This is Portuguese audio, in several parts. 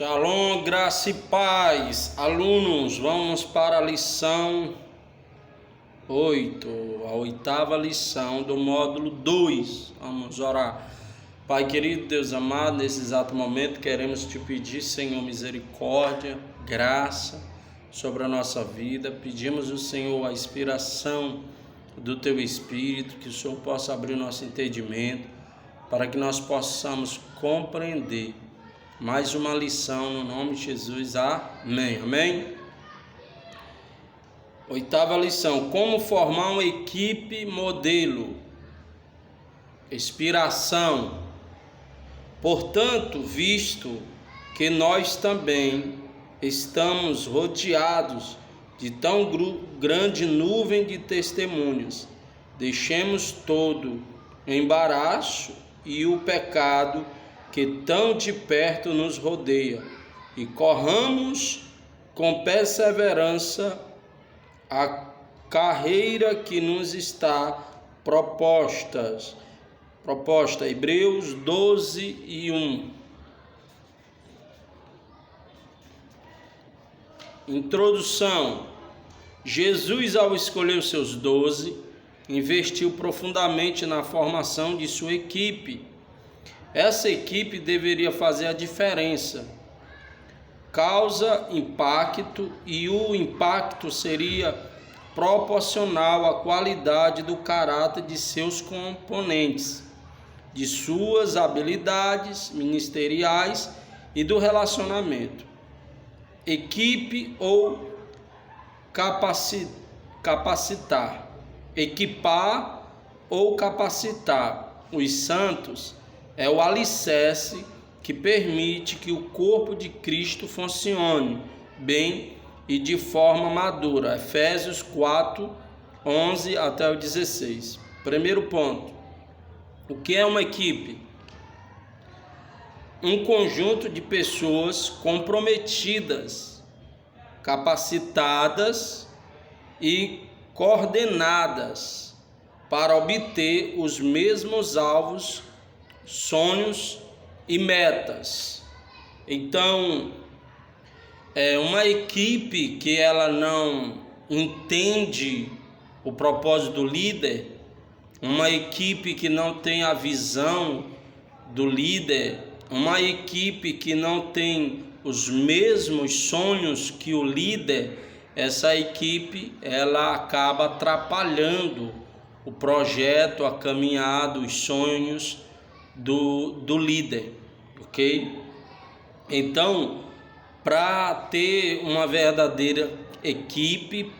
Shalom, graça e paz. Alunos, vamos para a lição 8, a oitava lição do módulo 2. Vamos orar. Pai querido, Deus amado, nesse exato momento queremos te pedir, Senhor, misericórdia, graça sobre a nossa vida. Pedimos ao Senhor a inspiração do Teu Espírito, que o Senhor possa abrir o nosso entendimento, para que nós possamos compreender mais uma lição no nome de Jesus, amém, amém. Oitava lição, como formar uma equipe modelo, inspiração. Portanto, visto que nós também estamos rodeados de tão grande nuvem de testemunhas, deixemos todo o embaraço e o pecado que tão de perto nos rodeia, e corramos com perseverança a carreira que nos está proposta. Hebreus 12:1. Introdução. Jesus, ao escolher os seus 12, investiu profundamente na formação de sua equipe. Essa equipe deveria fazer a diferença, causa impacto, e o impacto seria proporcional à qualidade do caráter de seus componentes, de suas habilidades ministeriais e do relacionamento. Equipe ou capacitar, equipar ou capacitar os santos é o alicerce que permite que o corpo de Cristo funcione bem e de forma madura. Efésios 4:11 até o 16. Primeiro ponto. O que é uma equipe? Um conjunto de pessoas comprometidas, capacitadas e coordenadas para obter os mesmos alvos, sonhos e metas. Então, uma equipe que ela não entende o propósito do líder, uma equipe que não tem a visão do líder, uma equipe que não tem os mesmos sonhos que o líder, essa equipe ela acaba atrapalhando o projeto, a caminhada, os sonhos do líder, ok? Então, para ter uma verdadeira equipe,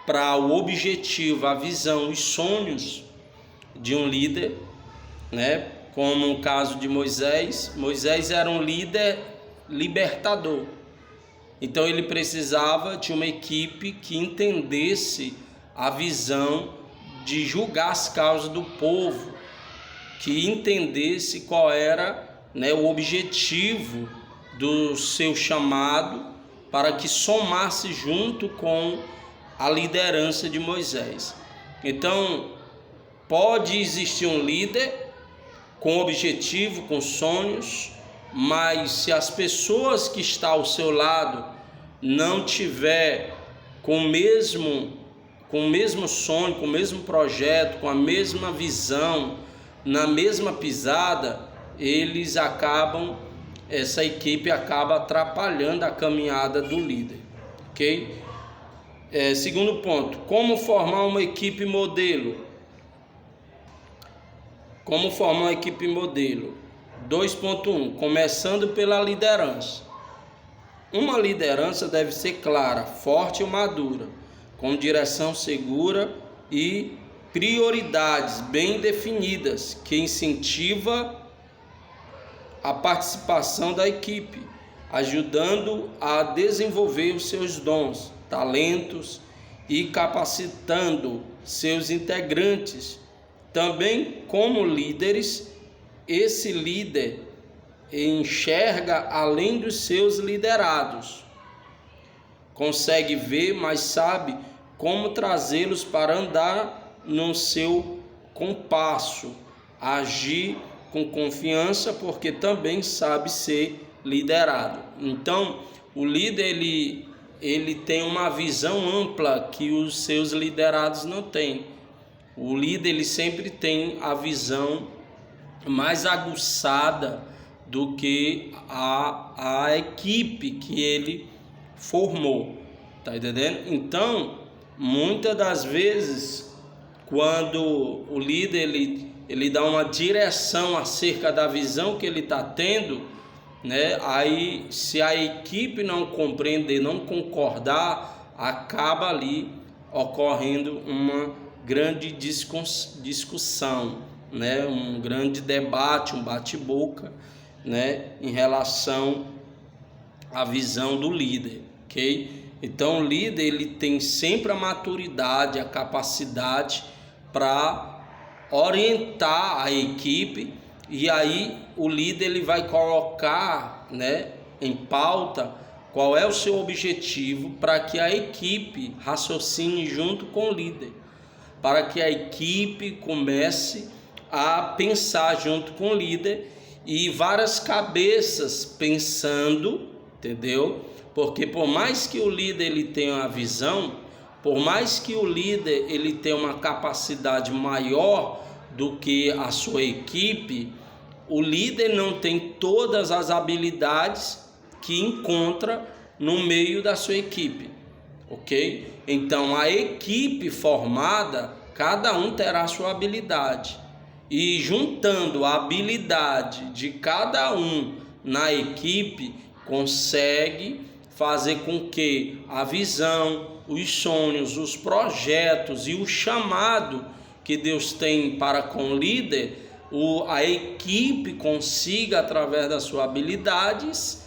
para o objetivo, a visão, os sonhos de um líder, né? Como no caso de Moisés era um líder libertador, então ele precisava de uma equipe que entendesse a visão de julgar as causas do povo, que entendesse qual era, o objetivo do seu chamado, para que somasse junto com a liderança de Moisés. Então, pode existir um líder com objetivo, com sonhos, mas se as pessoas que estão ao seu lado não tiver com o mesmo sonho, com o mesmo projeto, com a mesma visão, na mesma pisada, essa equipe acaba atrapalhando a caminhada do líder, ok? Segundo ponto, como formar uma equipe modelo? Como formar uma equipe modelo? 2.1, começando pela liderança. Uma liderança deve ser clara, forte e madura, com direção segura e prioridades bem definidas, que incentiva a participação da equipe, ajudando a desenvolver os seus dons, talentos e capacitando seus integrantes. Também, como líderes, esse líder enxerga além dos seus liderados, consegue ver, mas sabe como trazê-los para andar no seu compasso, agir com confiança, porque também sabe ser liderado. Então, o líder ele tem uma visão ampla que os seus liderados não têm. O líder ele sempre tem a visão mais aguçada do que a equipe que ele formou, tá entendendo? Então, muitas das vezes, quando o líder ele dá uma direção acerca da visão que ele está tendo, né? Aí, se a equipe não compreender, não concordar, acaba ali ocorrendo uma grande discussão, né? Um grande debate, um bate-boca, né? Em relação à visão do líder, ok? Então, o líder ele tem sempre a maturidade, a capacidade para orientar a equipe, e aí o líder ele vai colocar, né, em pauta qual é o seu objetivo para que a equipe raciocine junto com o líder, para que a equipe comece a pensar junto com o líder e várias cabeças pensando, entendeu? Porque por mais que o líder ele tenha uma visão, por mais que o líder ele tenha uma capacidade maior do que a sua equipe, o líder não tem todas as habilidades que encontra no meio da sua equipe, ok? Então a equipe formada, cada um terá a sua habilidade, e juntando a habilidade de cada um na equipe, consegue fazer com que a visão, os sonhos, os projetos e o chamado que Deus tem para com o líder, a equipe consiga, através das suas habilidades,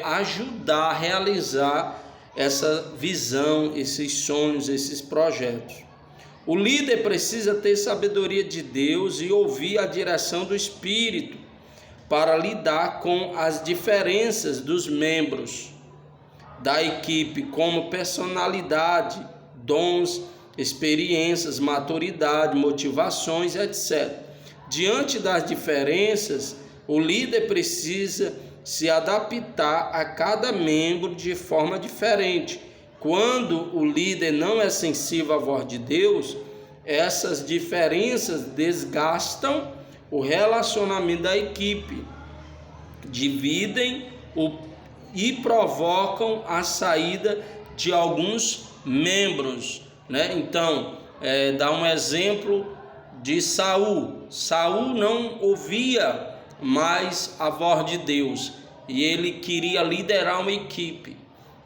ajudar a realizar essa visão, esses sonhos, esses projetos. O líder precisa ter sabedoria de Deus e ouvir a direção do Espírito para lidar com as diferenças dos membros da equipe, como personalidade, dons, experiências, maturidade, motivações, etc. Diante das diferenças, o líder precisa se adaptar a cada membro de forma diferente. Quando o líder não é sensível à voz de Deus, essas diferenças desgastam o relacionamento da equipe, dividem e provocam a saída de alguns membros, né? Então, dá um exemplo de Saul. Saul não ouvia mais a voz de Deus e ele queria liderar uma equipe.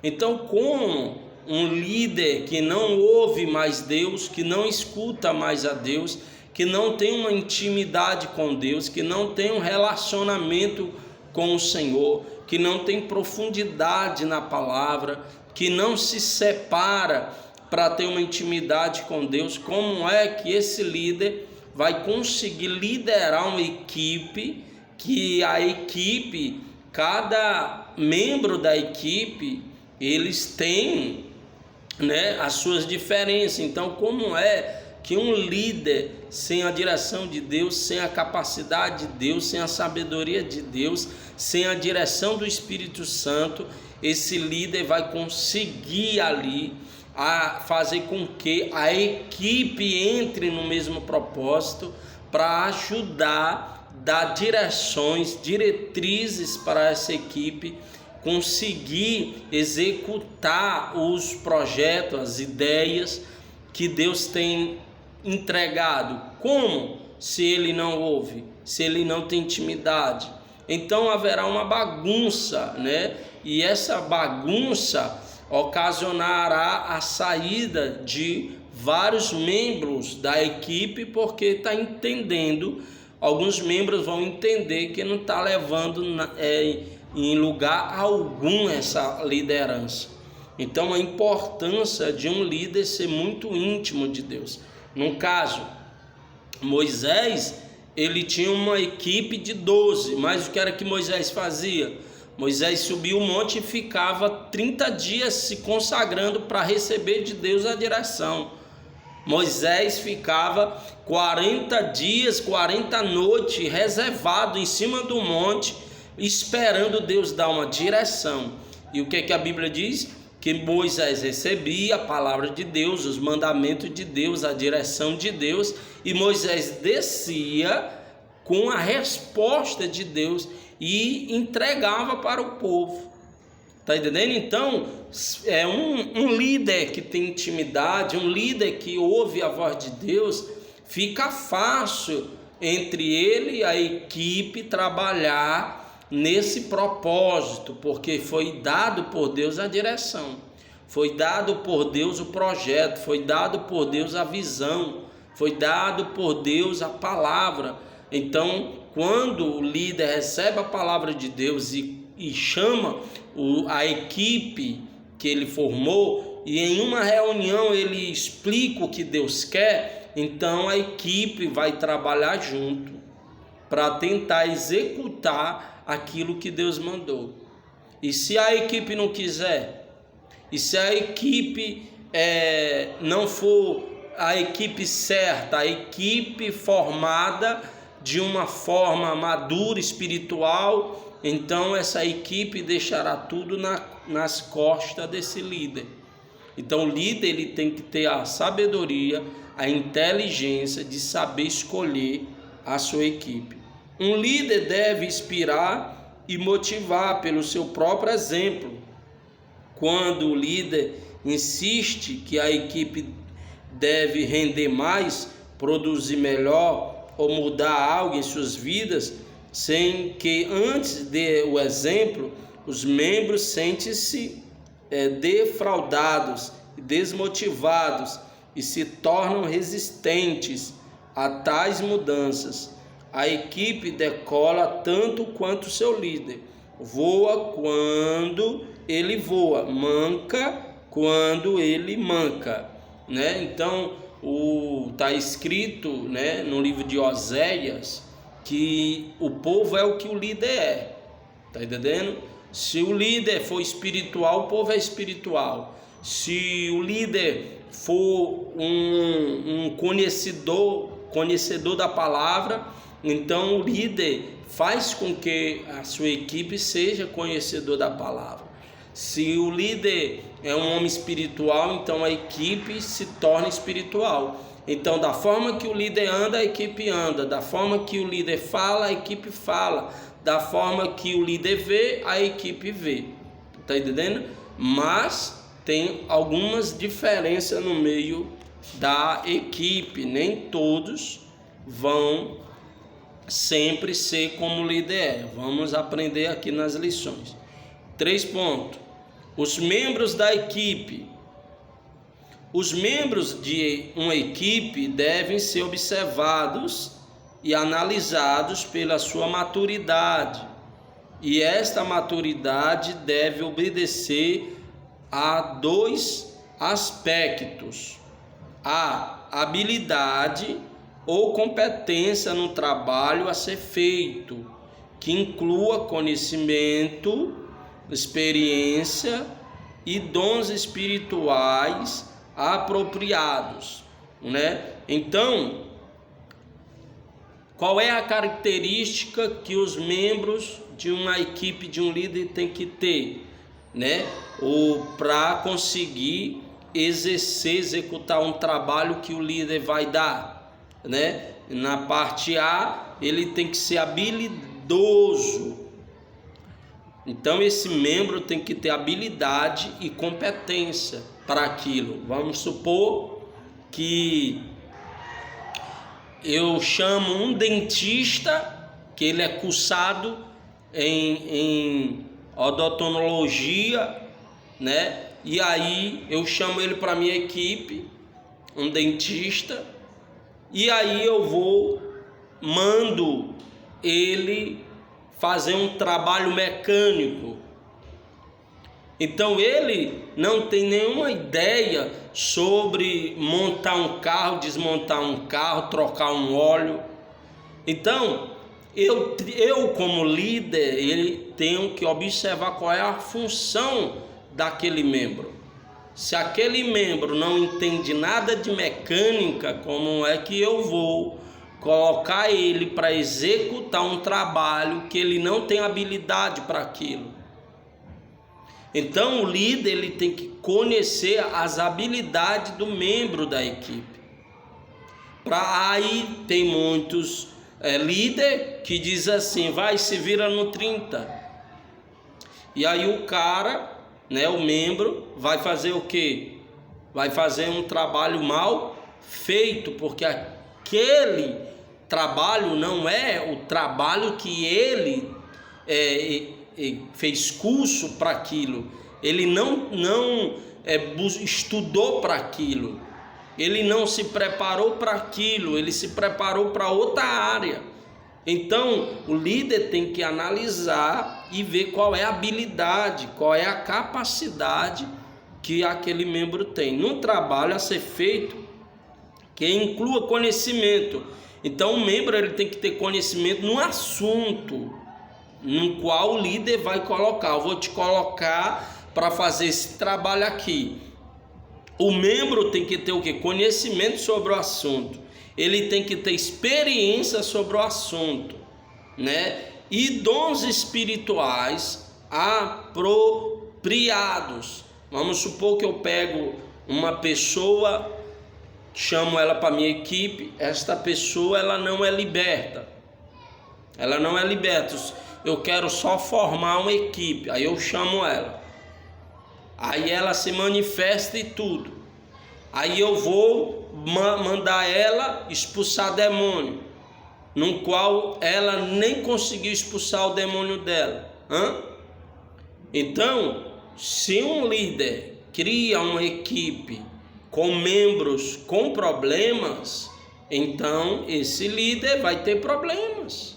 Então, como um líder que não ouve mais Deus, que não escuta mais a Deus, que não tem uma intimidade com Deus, que não tem um relacionamento com o Senhor, que não tem profundidade na palavra, que não se separa para ter uma intimidade com Deus, como é que esse líder vai conseguir liderar uma equipe, que a equipe, cada membro da equipe, eles têm, né, as suas diferenças? Então, como é que um líder sem a direção de Deus, sem a capacidade de Deus, sem a sabedoria de Deus, sem a direção do Espírito Santo, esse líder vai conseguir ali a fazer com que a equipe entre no mesmo propósito para ajudar, dar direções, diretrizes para essa equipe conseguir executar os projetos, as ideias que Deus tem entregado. Como? Se ele não ouve, se ele não tem intimidade. Então haverá uma bagunça, né? E essa bagunça ocasionará a saída de vários membros da equipe, porque está entendendo, alguns membros vão entender que não está levando em lugar algum essa liderança. Então a importância de um líder ser muito íntimo de Deus. No caso, Moisés, ele tinha uma equipe de 12, mas o que era que Moisés fazia? Moisés subia o monte e ficava 30 dias se consagrando para receber de Deus a direção. Moisés ficava 40 dias, 40 noites reservado em cima do monte, esperando Deus dar uma direção. E o que é que a Bíblia diz? Que Moisés recebia a palavra de Deus, os mandamentos de Deus, a direção de Deus, e Moisés descia com a resposta de Deus e entregava para o povo. Está entendendo? Então, é um líder que tem intimidade, um líder que ouve a voz de Deus, fica fácil entre ele e a equipe trabalhar nesse propósito, porque foi dado por Deus a direção, foi dado por Deus o projeto, foi dado por Deus a visão, foi dado por Deus a palavra. Então, quando o líder recebe a palavra de Deus e chama a equipe que ele formou, e em uma reunião ele explica o que Deus quer, então a equipe vai trabalhar junto para tentar executar aquilo que Deus mandou. E se a equipe não quiser, e se a equipe não for a equipe certa, a equipe formada de uma forma madura, espiritual, então essa equipe deixará tudo nas costas desse líder. Então o líder ele tem que ter a sabedoria, a inteligência de saber escolher a sua equipe. Um líder deve inspirar e motivar pelo seu próprio exemplo. Quando o líder insiste que a equipe deve render mais, produzir melhor ou mudar algo em suas vidas, sem que antes dê o exemplo, os membros sentem-se defraudados, desmotivados e se tornam resistentes a tais mudanças. A equipe decola tanto quanto seu líder, voa quando ele voa, manca quando ele manca, né? Então está escrito, né, no livro de Oséias, que o povo é o que o líder é, tá entendendo? Se o líder for espiritual, o povo é espiritual. Se o líder for um conhecedor da palavra, então o líder faz com que a sua equipe seja conhecedor da palavra. Se o líder é um homem espiritual, então a equipe se torna espiritual. Então, da forma que o líder anda, a equipe anda. Da forma que o líder fala, a equipe fala. Da forma que o líder vê, a equipe vê. Está entendendo? Mas tem algumas diferenças no meio da equipe. Nem todos vão sempre ser como o líder é. Vamos aprender aqui nas lições. 3 pontos. Os membros da equipe. Os membros de uma equipe devem ser observados e analisados pela sua maturidade. E esta maturidade deve obedecer a 2 aspectos: a habilidade ou competência no trabalho a ser feito, que inclua conhecimento, experiência e dons espirituais apropriados, né? Então, qual é a característica que os membros de uma equipe, de um líder tem que ter, né? Ou para conseguir executar um trabalho que o líder vai dar, né? Na parte A, ele tem que ser habilidoso. Então esse membro tem que ter habilidade e competência para aquilo. Vamos supor que eu chamo um dentista, que ele é cursado em odontologia, né? E aí eu chamo ele para minha equipe, um dentista, e aí eu mando ele fazer um trabalho mecânico. Então ele não tem nenhuma ideia sobre montar um carro, desmontar um carro, trocar um óleo. Então eu como líder, tenho que observar qual é a função daquele membro. Se aquele membro não entende nada de mecânica, como é que eu vou colocar ele para executar um trabalho que ele não tem habilidade para aquilo. Então o líder ele tem que conhecer as habilidades do membro da equipe. Aí tem muitos líder que diz assim, vai, se vira no 30. E aí o cara, né, o membro, vai fazer o quê? Vai fazer um trabalho mal feito, porque aquele trabalho não é o trabalho que ele fez curso para aquilo. Ele não estudou para aquilo. Ele não se preparou para aquilo, ele se preparou para outra área. Então, o líder tem que analisar e ver qual é a habilidade, qual é a capacidade que aquele membro tem. No trabalho a ser feito, que inclua conhecimento. Então, o membro ele tem que ter conhecimento no assunto no qual o líder vai colocar. Eu vou te colocar para fazer esse trabalho aqui. O membro tem que ter o quê? Conhecimento sobre o assunto. Ele tem que ter experiência sobre o assunto, né? E dons espirituais apropriados. Vamos supor que eu pego uma pessoa, chamo ela para minha equipe. Esta pessoa ela não é liberta. Ela não é liberta. Eu quero só formar uma equipe. Aí eu chamo ela. Aí ela se manifesta e tudo. Aí eu vou mandar ela expulsar demônio, no qual ela nem conseguiu expulsar o demônio dela. Então, se um líder cria uma equipe com membros com problemas, então esse líder vai ter problemas.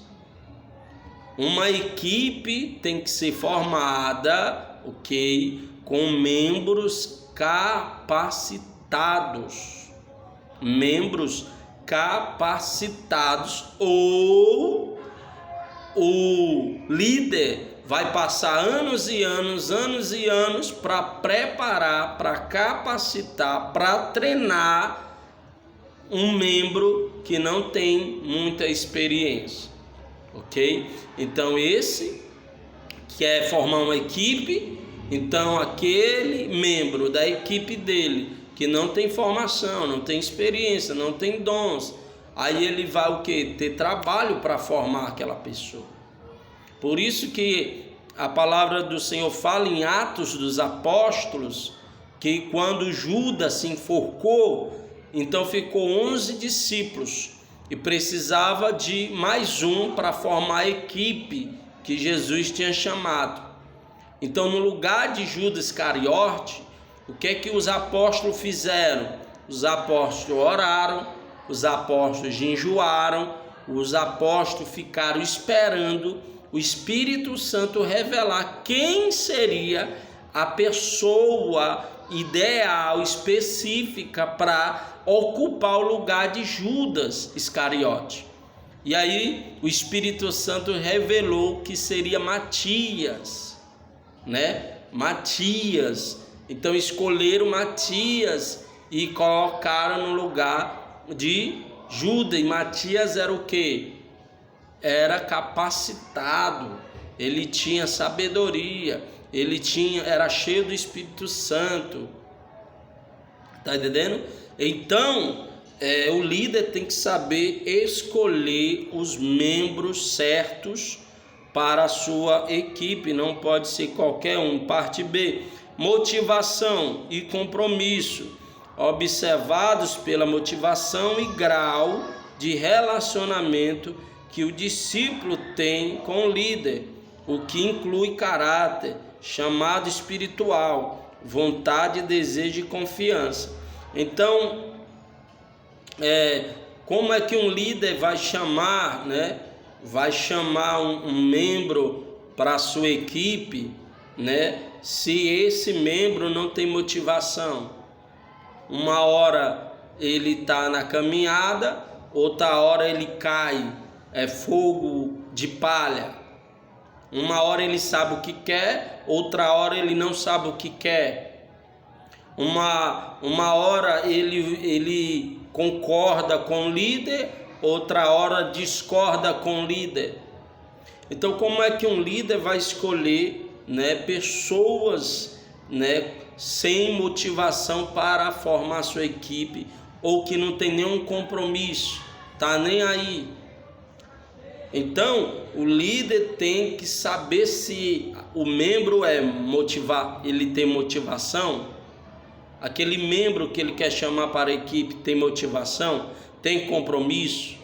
Uma equipe tem que ser formada, com membros capacitados. Membros capacitados, ou o líder vai passar anos e anos para preparar, para capacitar, para treinar um membro que não tem muita experiência, ok? Então esse quer formar uma equipe. Então aquele membro da equipe dele que não tem formação, não tem experiência, não tem dons, aí ele vai o quê? Ter trabalho para formar aquela pessoa. Por isso que a palavra do Senhor fala em Atos dos Apóstolos, que quando Judas se enforcou, então ficou 11 discípulos e precisava de mais um para formar a equipe que Jesus tinha chamado. Então, no lugar de Judas Iscariote, o que é que os apóstolos fizeram? Os apóstolos oraram, os apóstolos jejuaram, os apóstolos ficaram esperando o Espírito Santo revelar quem seria a pessoa ideal, específica para ocupar o lugar de Judas Iscariote. E aí o Espírito Santo revelou que seria Matias, né? Matias. Então escolheram Matias e colocaram no lugar de Judas. E Matias era o quê? Era capacitado, ele tinha sabedoria, era cheio do Espírito Santo. Tá entendendo? Então o líder tem que saber escolher os membros certos para a sua equipe, não pode ser qualquer um. Parte B, motivação e compromisso, observados pela motivação e grau de relacionamento que o discípulo tem com o líder, o que inclui caráter, chamado espiritual, vontade, desejo e confiança. Então, como é que um líder vai chamar, né? Vai chamar um membro para a sua equipe, né? Se esse membro não tem motivação. Uma hora ele está na caminhada, outra hora ele cai, fogo de palha. Uma hora ele sabe o que quer, outra hora ele não sabe o que quer. Uma hora ele concorda com o líder, outra hora discorda com o líder. Então, como é que um líder vai escolher, né, pessoas, né, sem motivação para formar sua equipe, ou que não tem nenhum compromisso, tá nem aí? Então, o líder tem que saber se o membro ele tem motivação, aquele membro que ele quer chamar para a equipe tem motivação, tem compromisso.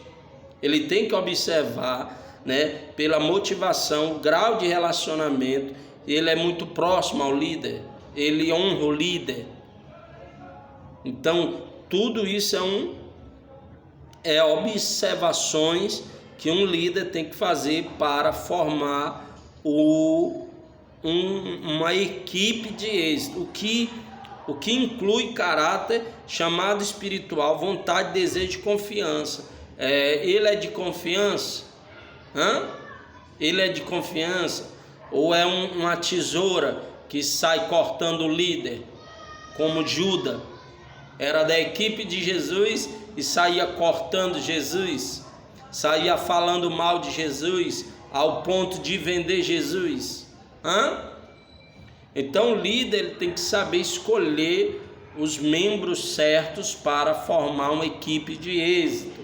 Ele tem que observar, né, pela motivação, o grau de relacionamento, ele é muito próximo ao líder, ele honra o líder. Então, tudo isso é observações que um líder tem que fazer para formar uma equipe de êxito. O que inclui caráter, chamado espiritual, vontade, desejo e confiança. Ele é de confiança? Ele é de confiança? Ou é uma tesoura que sai cortando o líder, como Judas? Era da equipe de Jesus e saía cortando Jesus, saía falando mal de Jesus, ao ponto de vender Jesus. Então o líder ele tem que saber escolher os membros certos para formar uma equipe de êxito.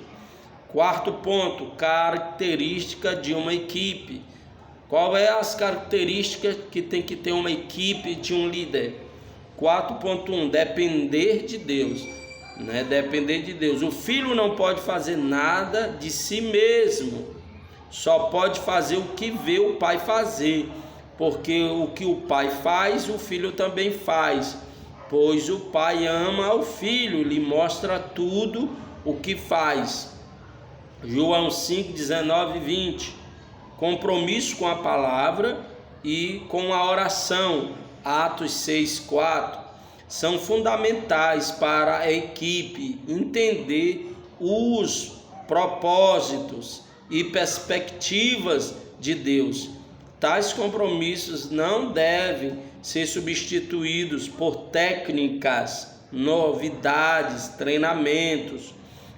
Quarto ponto, característica de uma equipe. Qual é as características que tem que ter uma equipe de um líder? 4.1, depender de Deus, né? Depender de Deus. O filho não pode fazer nada de si mesmo, só pode fazer o que vê o pai fazer, porque o que o pai faz, o filho também faz, pois o pai ama o filho, lhe mostra tudo o que faz. João 5, 19 e 20. Compromisso com a palavra e com a oração. Atos 6:4 são fundamentais para a equipe entender os propósitos e perspectivas de Deus. Tais compromissos não devem ser substituídos por técnicas, novidades, treinamentos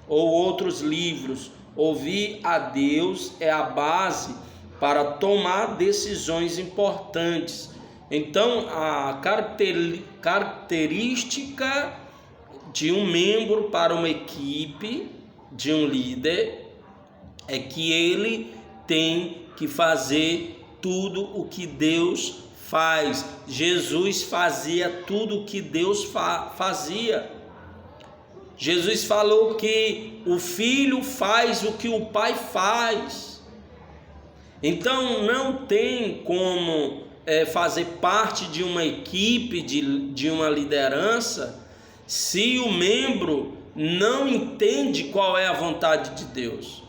ou outros livros. Ouvir a Deus é a base para tomar decisões importantes. Então, a característica de um membro para uma equipe, de um líder, é que ele tem que fazer tudo o que Deus faz. Jesus fazia tudo o que Deus fazia. Jesus falou que o filho faz o que o pai faz. Então, não tem como fazer parte de uma equipe, de uma liderança, se o membro não entende qual é a vontade de Deus,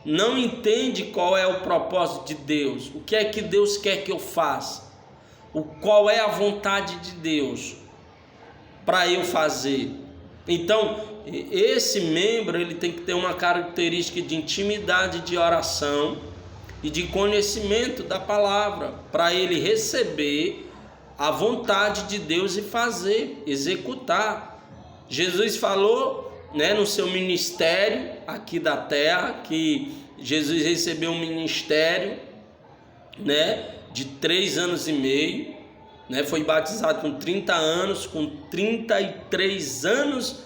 não entende qual é o propósito de Deus, o que é que Deus quer que eu faça, qual é a vontade de Deus para eu fazer. Então, esse membro ele tem que ter uma característica de intimidade, de oração e de conhecimento da palavra, para ele receber a vontade de Deus e fazer, executar. Jesus falou, né, no seu ministério aqui da terra, que Jesus recebeu um ministério, né, de 3 anos e meio, né, foi batizado com 30 anos, com 33 anos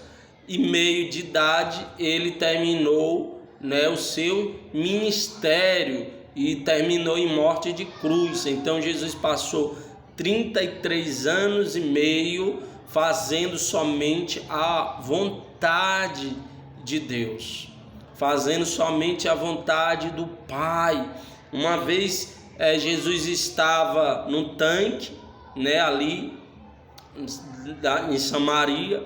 e meio de idade, ele terminou, né, o seu ministério, e terminou em morte de cruz. Então Jesus passou 33 anos e meio fazendo somente a vontade de Deus, fazendo somente a vontade do Pai. Uma vez Jesus estava no tanque, né, ali em Samaria.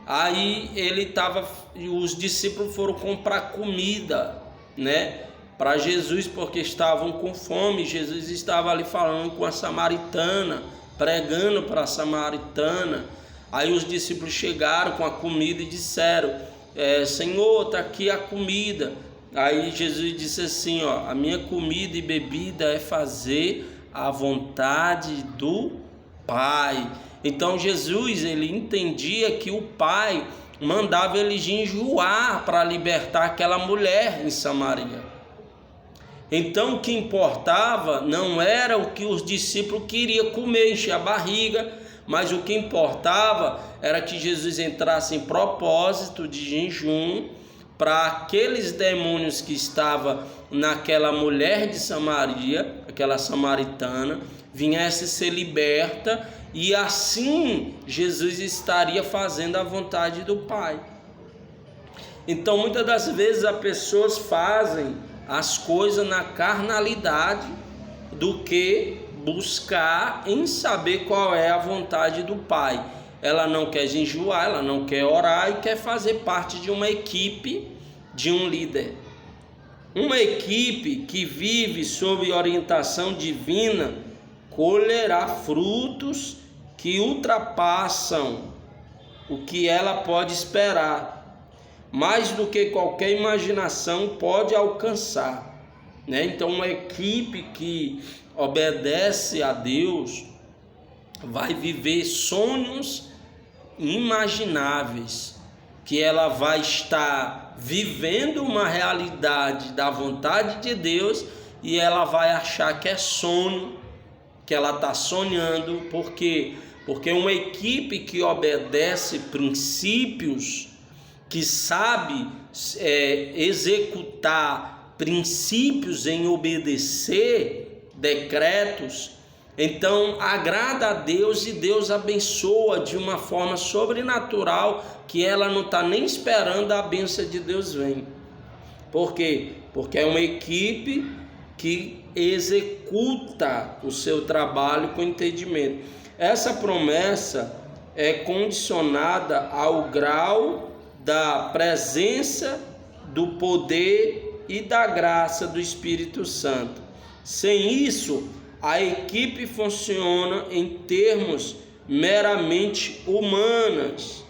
Aí os discípulos foram comprar comida, né, para Jesus, porque estavam com fome. Jesus estava ali falando com a samaritana, pregando para a samaritana. Aí os discípulos chegaram com a comida e disseram: Senhor, está aqui a comida. Aí Jesus disse assim: a minha comida e bebida é fazer a vontade do Pai. Então Jesus ele entendia que o Pai mandava ele jejuar para libertar aquela mulher em Samaria. Então o que importava não era o que os discípulos queriam comer, encher a barriga, mas o que importava era que Jesus entrasse em propósito de jejum para aqueles demônios que estavam naquela mulher de Samaria, aquela samaritana, viesse ser liberta, e assim Jesus estaria fazendo a vontade do Pai. Então muitas das vezes as pessoas fazem as coisas na carnalidade do que buscar em saber qual é a vontade do Pai. Ela não quer jejuar, ela não quer orar e quer fazer parte de uma equipe, de um líder. Uma equipe que vive sob orientação divina colherá frutos que ultrapassam o que ela pode esperar, mais do que qualquer imaginação pode alcançar, né? Então uma equipe que obedece a Deus vai viver sonhos imagináveis, que ela vai estar vivendo uma realidade da vontade de Deus e ela vai achar que é sonho, que ela está sonhando. Por quê? Porque uma equipe que obedece princípios, que sabe executar princípios em obedecer decretos, então agrada a Deus e Deus abençoa de uma forma sobrenatural, que ela não está nem esperando a bênção de Deus vir. Por quê? Porque é uma equipe que executa o seu trabalho com entendimento. Essa promessa é condicionada ao grau da presença, do poder e da graça do Espírito Santo. Sem isso, a equipe funciona em termos meramente humanos.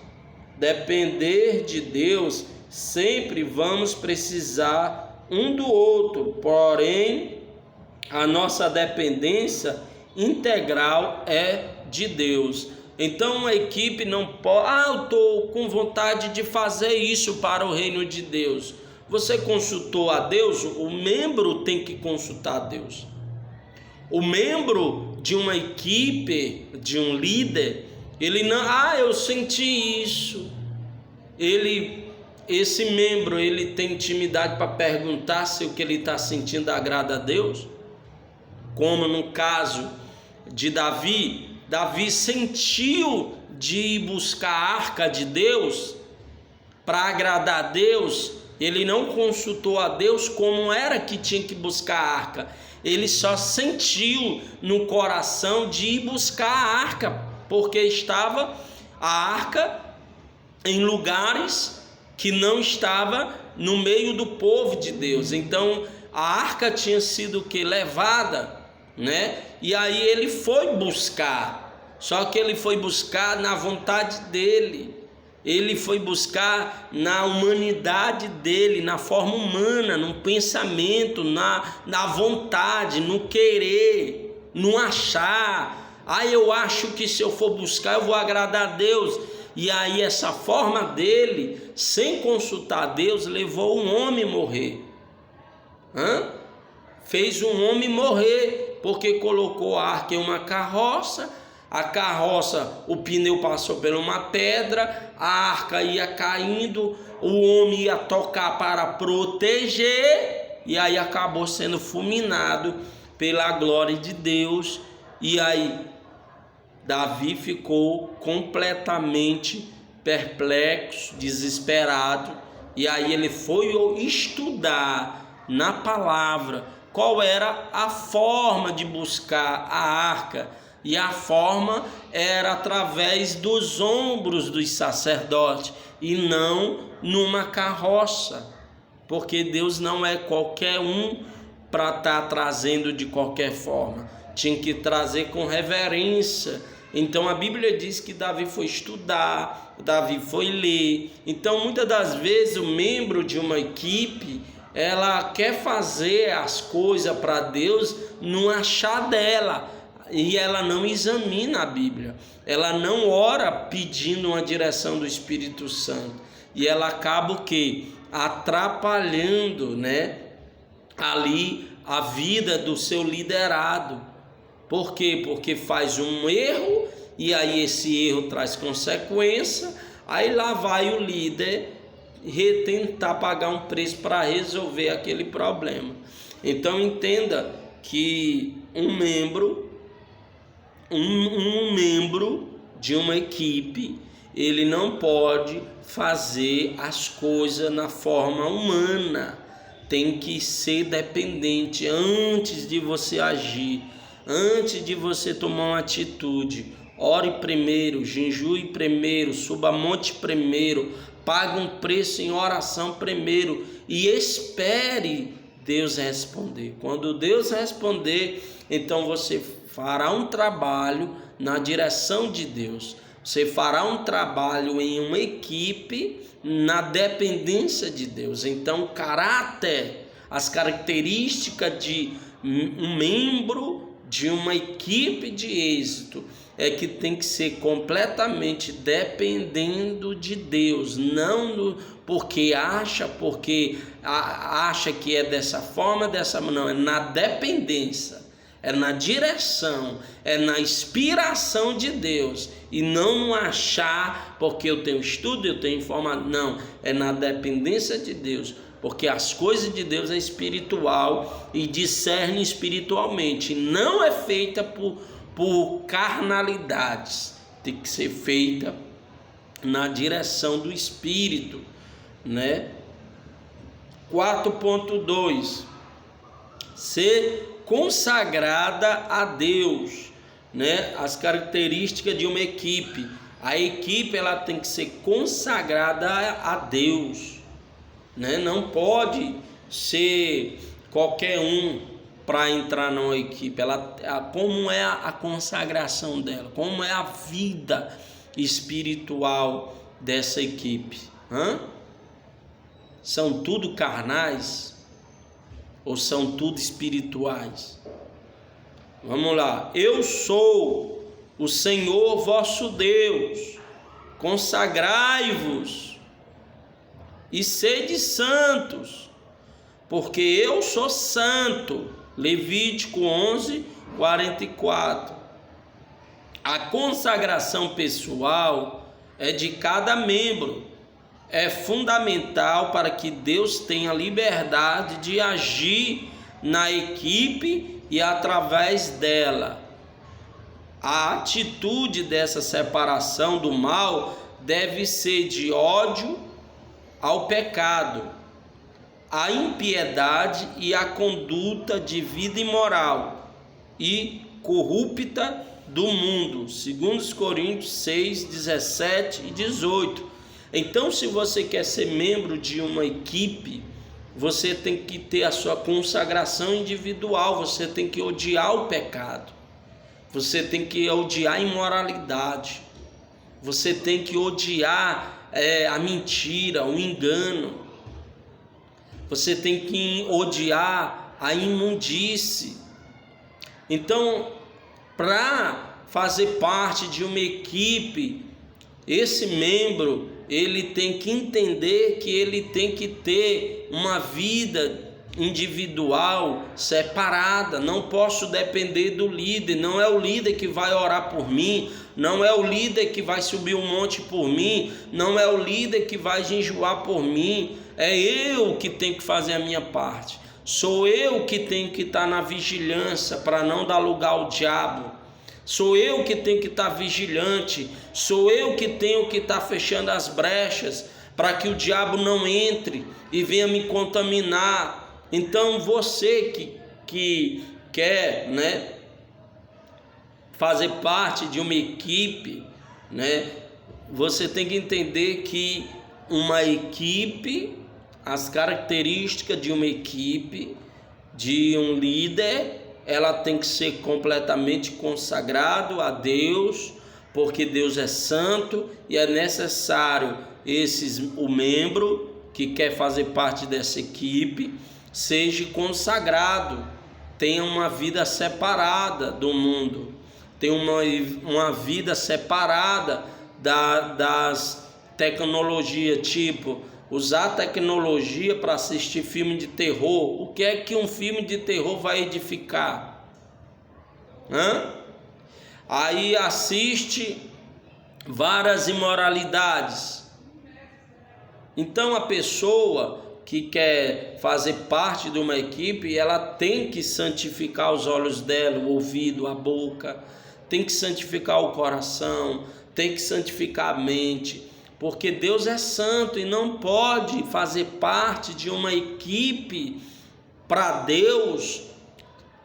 Depender de Deus, sempre vamos precisar um do outro, porém a nossa dependência integral é de Deus. Então a equipe não pode, eu estou com vontade de fazer isso para o reino de Deus. Você consultou a Deus? O membro tem que consultar a Deus. O membro de uma equipe, de um líder, ele não, eu senti isso. Esse membro, ele tem intimidade para perguntar se o que ele está sentindo agrada a Deus? Como no caso de Davi, Davi sentiu de ir buscar a arca de Deus para agradar a Deus. Ele não consultou a Deus como era que tinha que buscar a arca. Ele só sentiu no coração de ir buscar a arca, porque estava a arca em lugares que não estava no meio do povo de Deus. Então a arca tinha sido levada, né? E aí ele foi buscar, só que ele foi buscar na vontade dele. Ele foi buscar na humanidade dele, na forma humana, no pensamento, na vontade, no querer, no achar. Eu acho que se eu for buscar eu vou agradar a Deus. E aí essa forma dele, sem consultar a Deus, levou um homem a morrer. Fez um homem morrer, porque colocou a arca em uma carroça. A carroça, o pneu passou por uma pedra, a arca ia caindo, o homem ia tocar para proteger, e aí acabou sendo fulminado pela glória de Deus. E aí Davi ficou completamente perplexo, desesperado, e aí ele foi estudar na palavra qual era a forma de buscar a arca. E a forma era através dos ombros dos sacerdotes e não numa carroça, porque Deus não é qualquer um para estar trazendo de qualquer forma. Tinha que trazer com reverência. Então a Bíblia diz que Davi foi estudar, Davi foi ler. Então muitas das vezes o membro de uma equipe, ela quer fazer as coisas para Deus no achar dela. e ela não examina a Bíblia, ela não ora pedindo uma direção do Espírito Santo, e ela acaba o quê? Atrapalhando, né, ali a vida do seu liderado. Por quê? Porque faz um erro, e aí esse erro traz consequência, aí lá vai o líder tentar pagar um preço para resolver aquele problema. Então entenda que um membro de uma equipe, ele não pode fazer as coisas na forma humana, tem que ser dependente. Antes de você agir, antes de você tomar uma atitude, ore primeiro, jejue primeiro, suba monte primeiro, pague um preço em oração primeiro e espere Deus responder. Quando Deus responder, então você fará um trabalho na direção de Deus. Você fará um trabalho em uma equipe na dependência de Deus. Então, o caráter, as características de um membro de uma equipe de êxito é que tem que ser completamente dependendo de Deus, não porque acha que é dessa forma, não, é na dependência, é na direção, é na inspiração de Deus, e não achar porque eu tenho estudo, eu tenho informação, não, é na dependência de Deus, porque as coisas de Deus é espiritual e discerne espiritualmente, não é feita por carnalidades, tem que ser feita na direção do Espírito, né? 4.2 ser consagrada a Deus, né? As características de uma equipe. A equipe ela tem que ser consagrada a Deus, né? Não pode ser qualquer um para entrar numa equipe. Como é a consagração dela? Como é a vida espiritual dessa equipe? São tudo carnais ou são tudo espirituais? Vamos lá. Eu sou o Senhor vosso Deus, consagrai-vos e sede santos, porque eu sou santo. Levítico 11:44. A consagração pessoal é de cada membro, é fundamental para que Deus tenha liberdade de agir na equipe e através dela. A atitude dessa separação do mal deve ser de ódio ao pecado, a impiedade e a conduta de vida imoral e corrupta do mundo. 2 Coríntios 6:17 e 18. Então, se você quer ser membro de uma equipe, você tem que ter a sua consagração individual, você tem que odiar o pecado, você tem que odiar a imoralidade, você tem que odiar a mentira, o engano, você tem que odiar a imundície. Então, para fazer parte de uma equipe, esse membro, ele tem que entender que ele tem que ter uma vida individual separada. Não posso depender do líder, não é o líder que vai orar por mim, não é o líder que vai subir um monte por mim, não é o líder que vai jejuar por mim, é eu que tenho que fazer a minha parte. Sou eu que tenho que estar na vigilância para não dar lugar ao diabo. Sou eu que tenho que estar vigilante, sou eu que tenho que estar fechando as brechas para que o diabo não entre e venha me contaminar. Então você que quer, né, fazer parte de uma equipe, né, você tem que entender que uma equipe, as características de uma equipe, de um líder, ela tem que ser completamente consagrado a Deus, porque Deus é santo e é necessário o membro que quer fazer parte dessa equipe seja consagrado, tenha uma vida separada do mundo. tem uma vida separada das tecnologias, tipo, usar tecnologia para assistir filme de terror. O que é que um filme de terror vai edificar? Aí assiste várias imoralidades. Então a pessoa que quer fazer parte de uma equipe, ela tem que santificar os olhos dela, o ouvido, a boca, tem que santificar o coração, tem que santificar a mente, porque Deus é santo e não pode fazer parte de uma equipe para Deus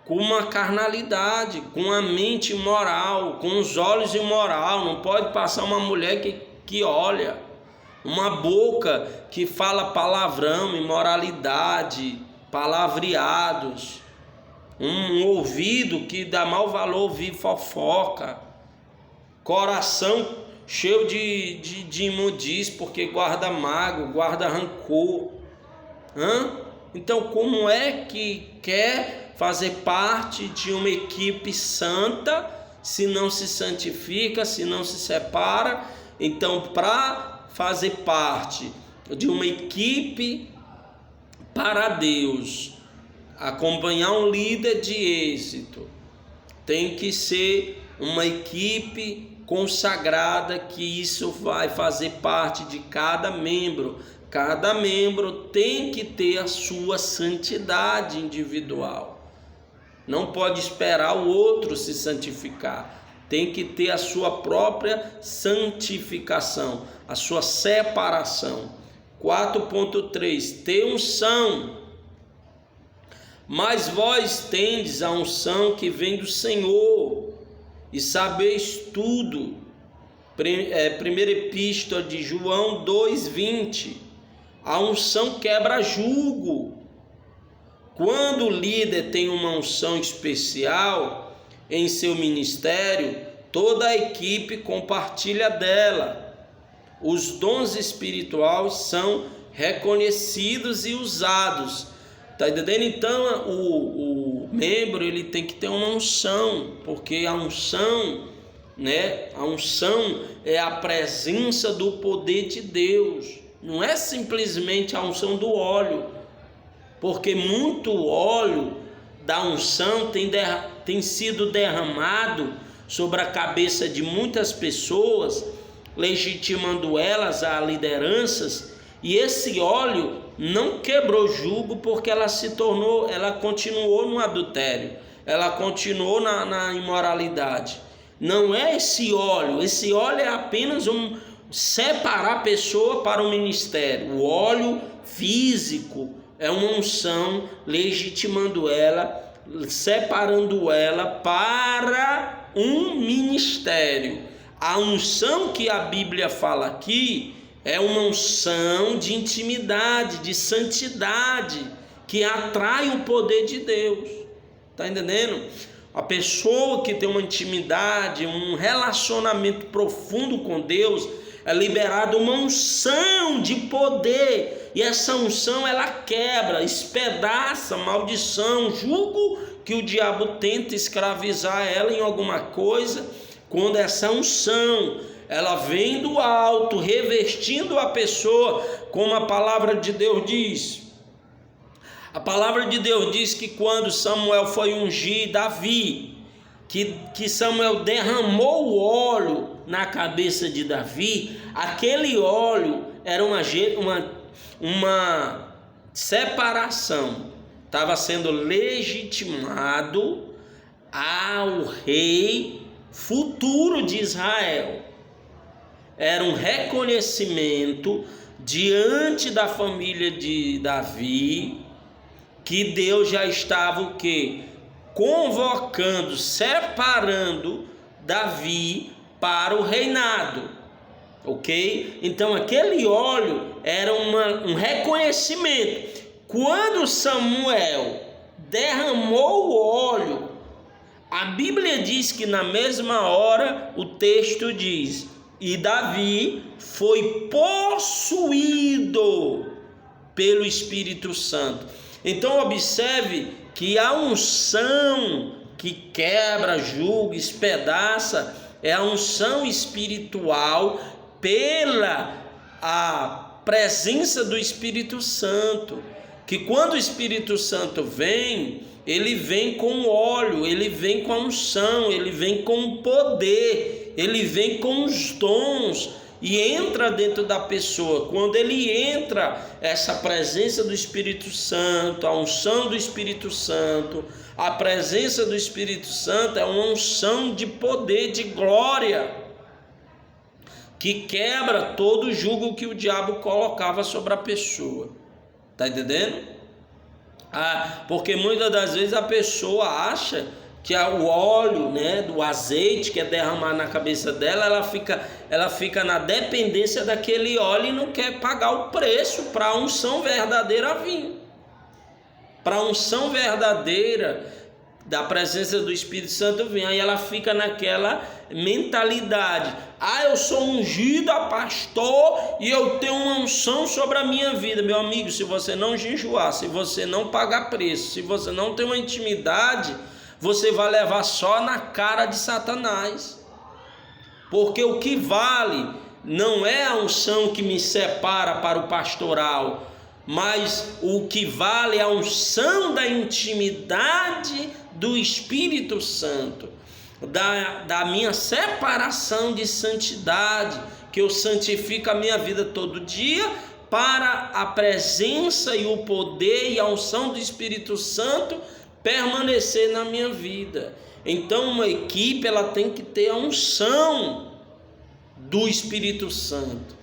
com uma carnalidade, com a mente imoral, com os olhos imoral. Não pode passar uma mulher que olha, uma boca que fala palavrão, imoralidade, palavreados, um ouvido que dá mau valor ouvir fofoca, coração cheio de imundície porque guarda mágoa, guarda rancor. Então, como é que quer fazer parte de uma equipe santa se não se santifica, se não se separa? Então, para fazer parte de uma equipe para Deus, acompanhar um líder de êxito, tem que ser uma equipe consagrada, que isso vai fazer parte de cada membro. Cada membro tem que ter a sua santidade individual. Não pode esperar o outro se santificar. Tem que ter a sua própria santificação, a sua separação. 4.3. Ter unção. Mas vós tendes a unção que vem do Senhor, e sabeis tudo. Primeira Epístola de João 2:20. A unção quebra jugo. Quando o líder tem uma unção especial em seu ministério, toda a equipe compartilha dela. Os dons espirituais são reconhecidos e usados. Tá entendendo? Então o membro, ele tem que ter uma unção, porque a unção, a unção é a presença do poder de Deus. Não é simplesmente a unção do óleo, porque muito óleo da unção tem sido derramado sobre a cabeça de muitas pessoas, legitimando elas a lideranças, e esse óleo não quebrou jugo, porque ela continuou no adultério, ela continuou na imoralidade. Não é esse óleo é apenas separar a pessoa para o ministério. O óleo físico é uma unção legitimando ela, separando ela para um ministério. A unção que a Bíblia fala aqui é uma unção de intimidade, de santidade, que atrai o poder de Deus. Está entendendo? A pessoa que tem uma intimidade, um relacionamento profundo com Deus, é liberada uma unção de poder, e essa unção ela quebra, espedaça maldição, jugo que o diabo tenta escravizar ela em alguma coisa. Quando essa unção ela vem do alto, revestindo a pessoa, como a palavra de Deus diz. A palavra de Deus diz que quando Samuel foi ungir Davi, que Samuel derramou o óleo na cabeça de Davi, aquele óleo era uma separação, estava sendo legitimado ao rei futuro de Israel. Era um reconhecimento diante da família de Davi, que Deus já estava o quê? Convocando, separando Davi para o reinado, ok? Então aquele óleo era um reconhecimento. Quando Samuel derramou o óleo, a Bíblia diz que na mesma hora, o texto diz, e Davi foi possuído pelo Espírito Santo. Então observe que a unção que quebra, julga, espedaça, é a unção espiritual pela a presença do Espírito Santo. Que quando o Espírito Santo vem, ele vem com óleo, ele vem com a unção, ele vem com o poder, ele vem com os dons e entra dentro da pessoa. Quando ele entra, essa presença do Espírito Santo, a unção do Espírito Santo, a presença do Espírito Santo é uma unção de poder, de glória, que quebra todo o jugo que o diabo colocava sobre a pessoa. Está entendendo? Porque muitas das vezes a pessoa acha que o óleo, né, do azeite que é derramado na cabeça dela, ela fica na dependência daquele óleo e não quer pagar o preço para a unção verdadeira vir. Para a unção verdadeira da presença do Espírito Santo vir. Aí ela fica naquela mentalidade: eu sou ungido a pastor e eu tenho uma unção sobre a minha vida. Meu amigo, se você não jejuar, se você não pagar preço, se você não tem uma intimidade, você vai levar só na cara de Satanás. Porque o que vale não é a unção que me separa para o pastoral, mas o que vale é a unção da intimidade do Espírito Santo, da minha separação de santidade, que eu santifico a minha vida todo dia para a presença e o poder e a unção do Espírito Santo permanecer na minha vida. Então uma equipe, ela tem que ter a unção do Espírito Santo,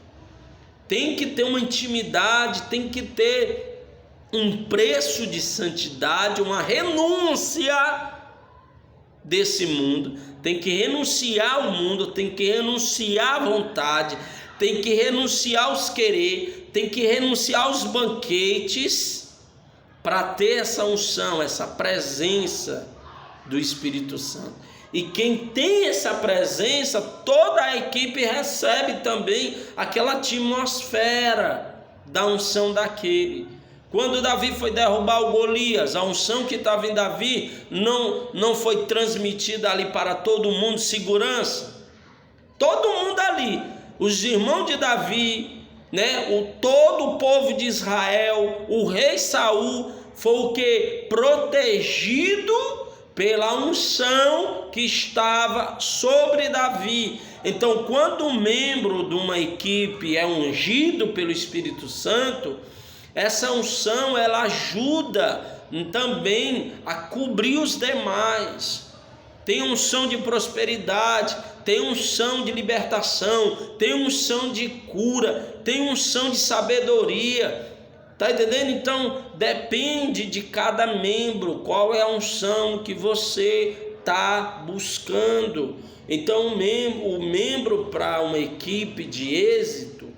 tem que ter uma intimidade, tem que ter um preço de santidade, uma renúncia desse mundo, tem que renunciar ao mundo, tem que renunciar à vontade, tem que renunciar aos querer, tem que renunciar aos banquetes, para ter essa unção, essa presença do Espírito Santo. E quem tem essa presença, toda a equipe recebe também aquela atmosfera da unção daquele. Quando Davi foi derrubar o Golias, a unção que estava em Davi não foi transmitida ali para todo mundo, segurança. Todo mundo ali, os irmãos de Davi, né, todo o povo de Israel, o rei Saul, foi o que? Protegido pela unção que estava sobre Davi. Então, quando um membro de uma equipe é ungido pelo Espírito Santo, essa unção ela ajuda também a cobrir os demais. Tem unção de prosperidade, tem unção de libertação, tem unção de cura, tem unção de sabedoria. Está entendendo? Então depende de cada membro qual é a unção que você está buscando. Então o membro para uma equipe de êxito,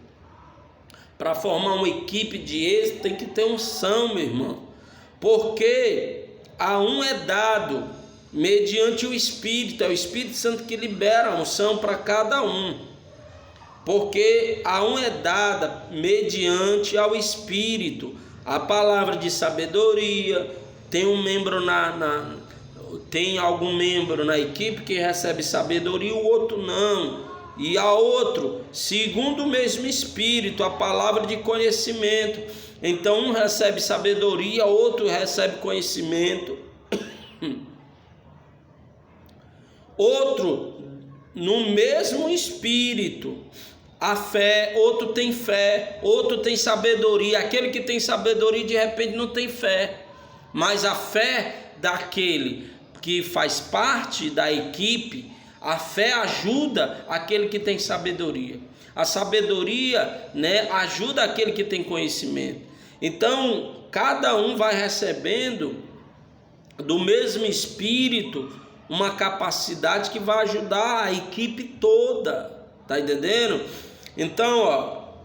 para formar uma equipe de êxito, tem que ter unção, meu irmão. Porque a um é dado mediante o Espírito, é o Espírito Santo que libera a unção para cada um. Porque a um é dada mediante ao Espírito a palavra de sabedoria. Tem um membro tem algum membro na equipe que recebe sabedoria, o outro não. E a outro, segundo o mesmo Espírito, a palavra de conhecimento. Então um recebe sabedoria, outro recebe conhecimento. Outro no mesmo Espírito, a fé, outro tem sabedoria. Aquele que tem sabedoria de repente não tem fé, mas a fé daquele que faz parte da equipe, a fé ajuda aquele que tem sabedoria. A sabedoria, né, ajuda aquele que tem conhecimento. Então cada um vai recebendo do mesmo Espírito uma capacidade que vai ajudar a equipe toda. Tá entendendo? Então,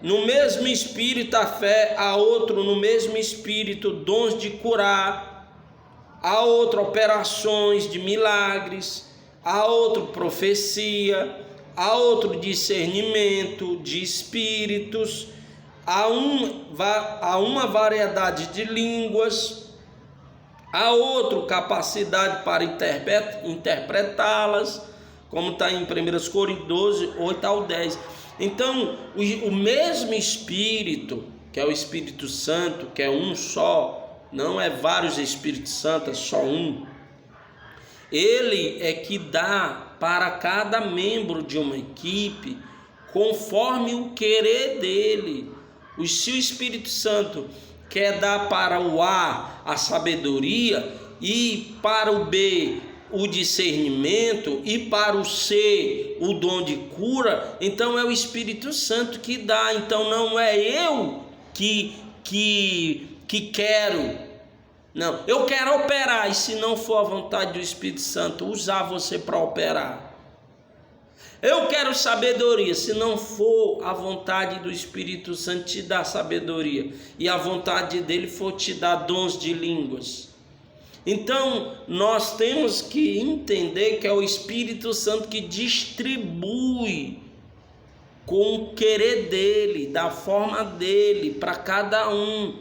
no mesmo Espírito a fé, há outro no mesmo Espírito dons de curar, há outro operações de milagres, há outro profecia, há outro discernimento de espíritos, há uma variedade de línguas, Há outro, capacidade para interpretá-las, como está em 1 Coríntios 12, 8 ao 10. Então, o mesmo Espírito, que é o Espírito Santo, que é um só, não é vários Espíritos Santos, é só um. Ele é que dá para cada membro de uma equipe, conforme o querer dele. Se o Espírito Santo quer dar para o A a sabedoria, e para o B o discernimento, e para o C o dom de cura, então é o Espírito Santo que dá. Então não é eu que quero, não, eu quero operar, e se não for a vontade do Espírito Santo usar você para operar. Eu quero sabedoria, se não for a vontade do Espírito Santo te dar sabedoria, e a vontade dele for te dar dons de línguas. Então nós temos que entender que é o Espírito Santo que distribui com o querer dele, da forma dele, para cada um,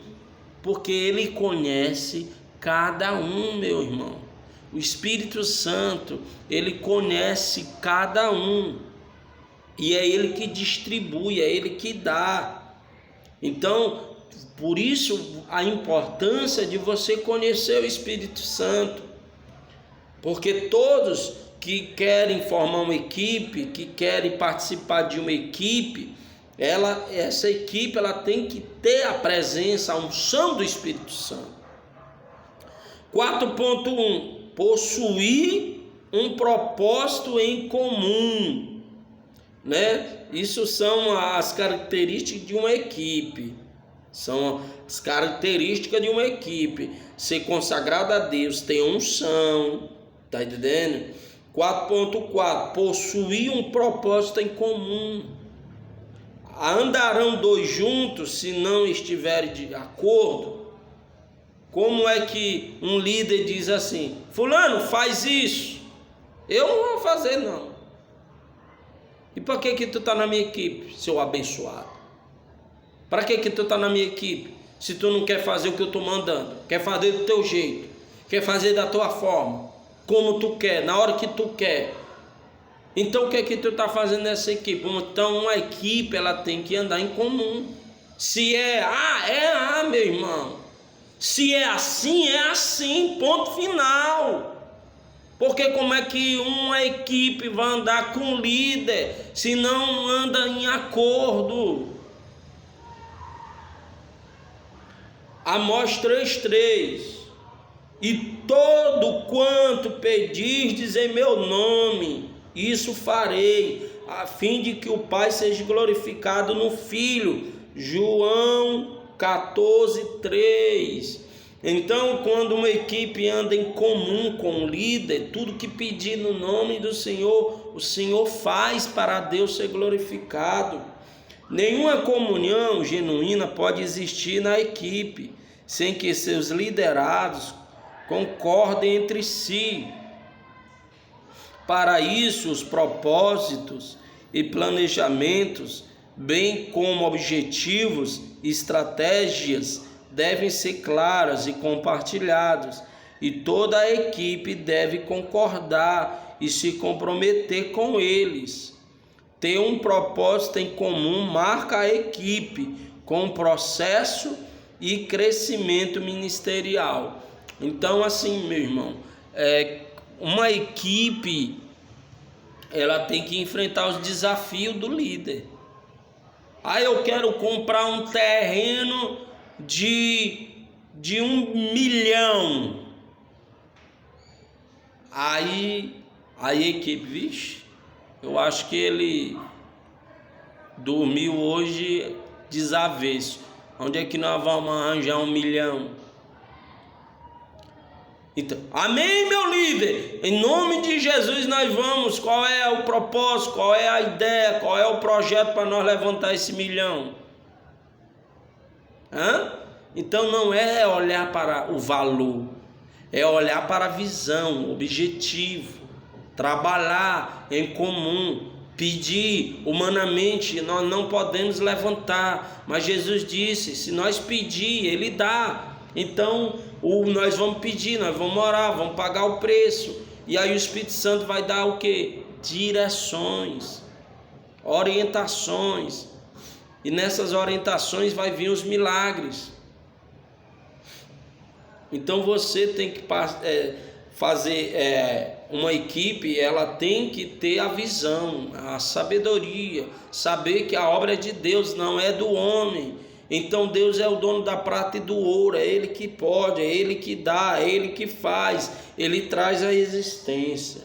porque ele conhece cada um, meu irmão. O Espírito Santo, ele conhece cada um, e é ele que distribui, é ele que dá. Então, por isso a importância de você conhecer o Espírito Santo, porque todos que querem formar uma equipe, que querem participar de uma equipe, essa equipe ela tem que ter a presença, a unção do Espírito Santo. 4.1 possuir um propósito em comum, né? Isso são as características de uma equipe. São as características de uma equipe. Ser consagrado a Deus, ter unção, tá entendendo? 4.4 possuir um propósito em comum. Andarão dois juntos se não estiverem de acordo. Como é que um líder diz assim: fulano, faz isso? Eu não vou fazer, não. E para que tu está na minha equipe, seu abençoado? Para que tu está na minha equipe, se tu não quer fazer o que eu estou mandando? Quer fazer do teu jeito, quer fazer da tua forma, como tu quer, na hora que tu quer. Então o que é que tu está fazendo nessa equipe? Então uma equipe ela tem que andar em comum. Se é A, meu irmão. Se é assim, ponto final. Porque como é que uma equipe vai andar com o líder se não anda em acordo? Amós 3:3 e todo quanto pedirdes em meu nome, isso farei, a fim de que o Pai seja glorificado no Filho. João 14:3. Então, quando uma equipe anda em comum com o líder, tudo que pedir no nome do Senhor, o Senhor faz para Deus ser glorificado. Nenhuma comunhão genuína pode existir na equipe sem que seus liderados concordem entre si. Para isso, os propósitos e planejamentos, bem como objetivos e estratégias, devem ser claras e compartilhados, e toda a equipe deve concordar e se comprometer com eles. Ter um propósito em comum marca a equipe com processo e crescimento ministerial. Então, assim, meu irmão, uma equipe ela tem que enfrentar os desafios do líder. Eu quero comprar um terreno de 1 milhão. Aí a equipe, vixe, eu acho que ele dormiu hoje desavesso. Onde é que nós vamos arranjar 1 milhão? Então, amém, meu líder? Em nome de Jesus nós vamos. Qual é o propósito? Qual é a ideia? Qual é o projeto para nós levantar esse 1 milhão? Então não é olhar para o valor, é olhar para a visão, o objetivo, trabalhar em comum. Pedir humanamente nós não podemos levantar, mas Jesus disse: se nós pedir, Ele dá. Então nós vamos pedir, nós vamos orar, vamos pagar o preço. E aí o Espírito Santo vai dar o quê? Direções, orientações. E nessas orientações vai vir os milagres. Então você tem que fazer uma equipe, ela tem que ter a visão, a sabedoria, saber que a obra é de Deus, não é do homem. Então Deus é o dono da prata e do ouro, é Ele que pode, é Ele que dá, é Ele que faz, Ele traz a existência.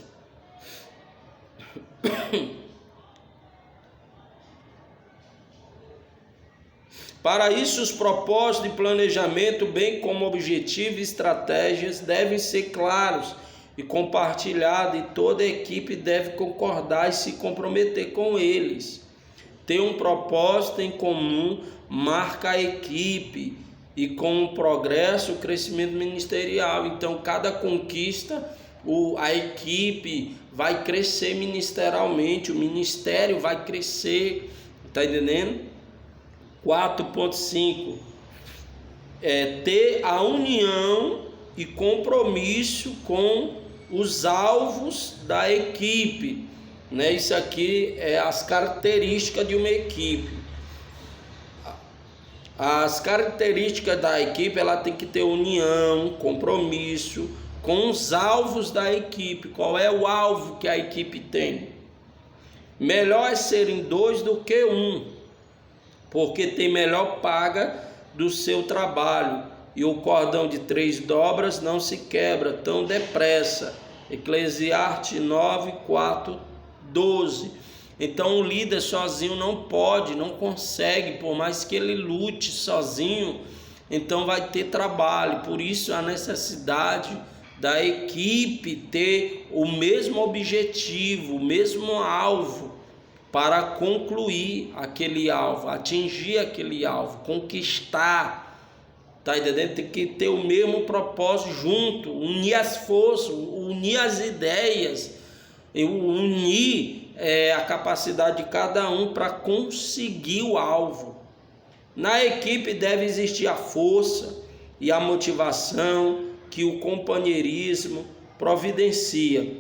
Para isso, os propósitos de planejamento, bem como objetivos e estratégias, devem ser claros e compartilhados, e toda a equipe deve concordar e se comprometer com eles. Ter um propósito em comum marca a equipe e com o progresso, o crescimento ministerial. Então, cada conquista, a equipe vai crescer ministerialmente, o ministério vai crescer, está entendendo? 4.5 ter a união e compromisso com os alvos da equipe, né? Isso aqui é as características de uma equipe. As características da equipe, ela tem que ter união, compromisso com os alvos da equipe. Qual é o alvo que a equipe tem? Melhor é serem 2 do que 1, porque tem melhor paga do seu trabalho, e o cordão de 3 dobras não se quebra tão depressa. Eclesiastes 9:4-12. Então o líder sozinho não pode, não consegue, por mais que ele lute sozinho, então vai ter trabalho. Por isso a necessidade da equipe ter o mesmo objetivo, o mesmo alvo, para concluir aquele alvo, atingir aquele alvo, conquistar, tá entendendo? Tem que ter o mesmo propósito junto, unir as forças, unir as ideias, unir a capacidade de cada um para conseguir o alvo. Na equipe deve existir a força e a motivação que o companheirismo providencia.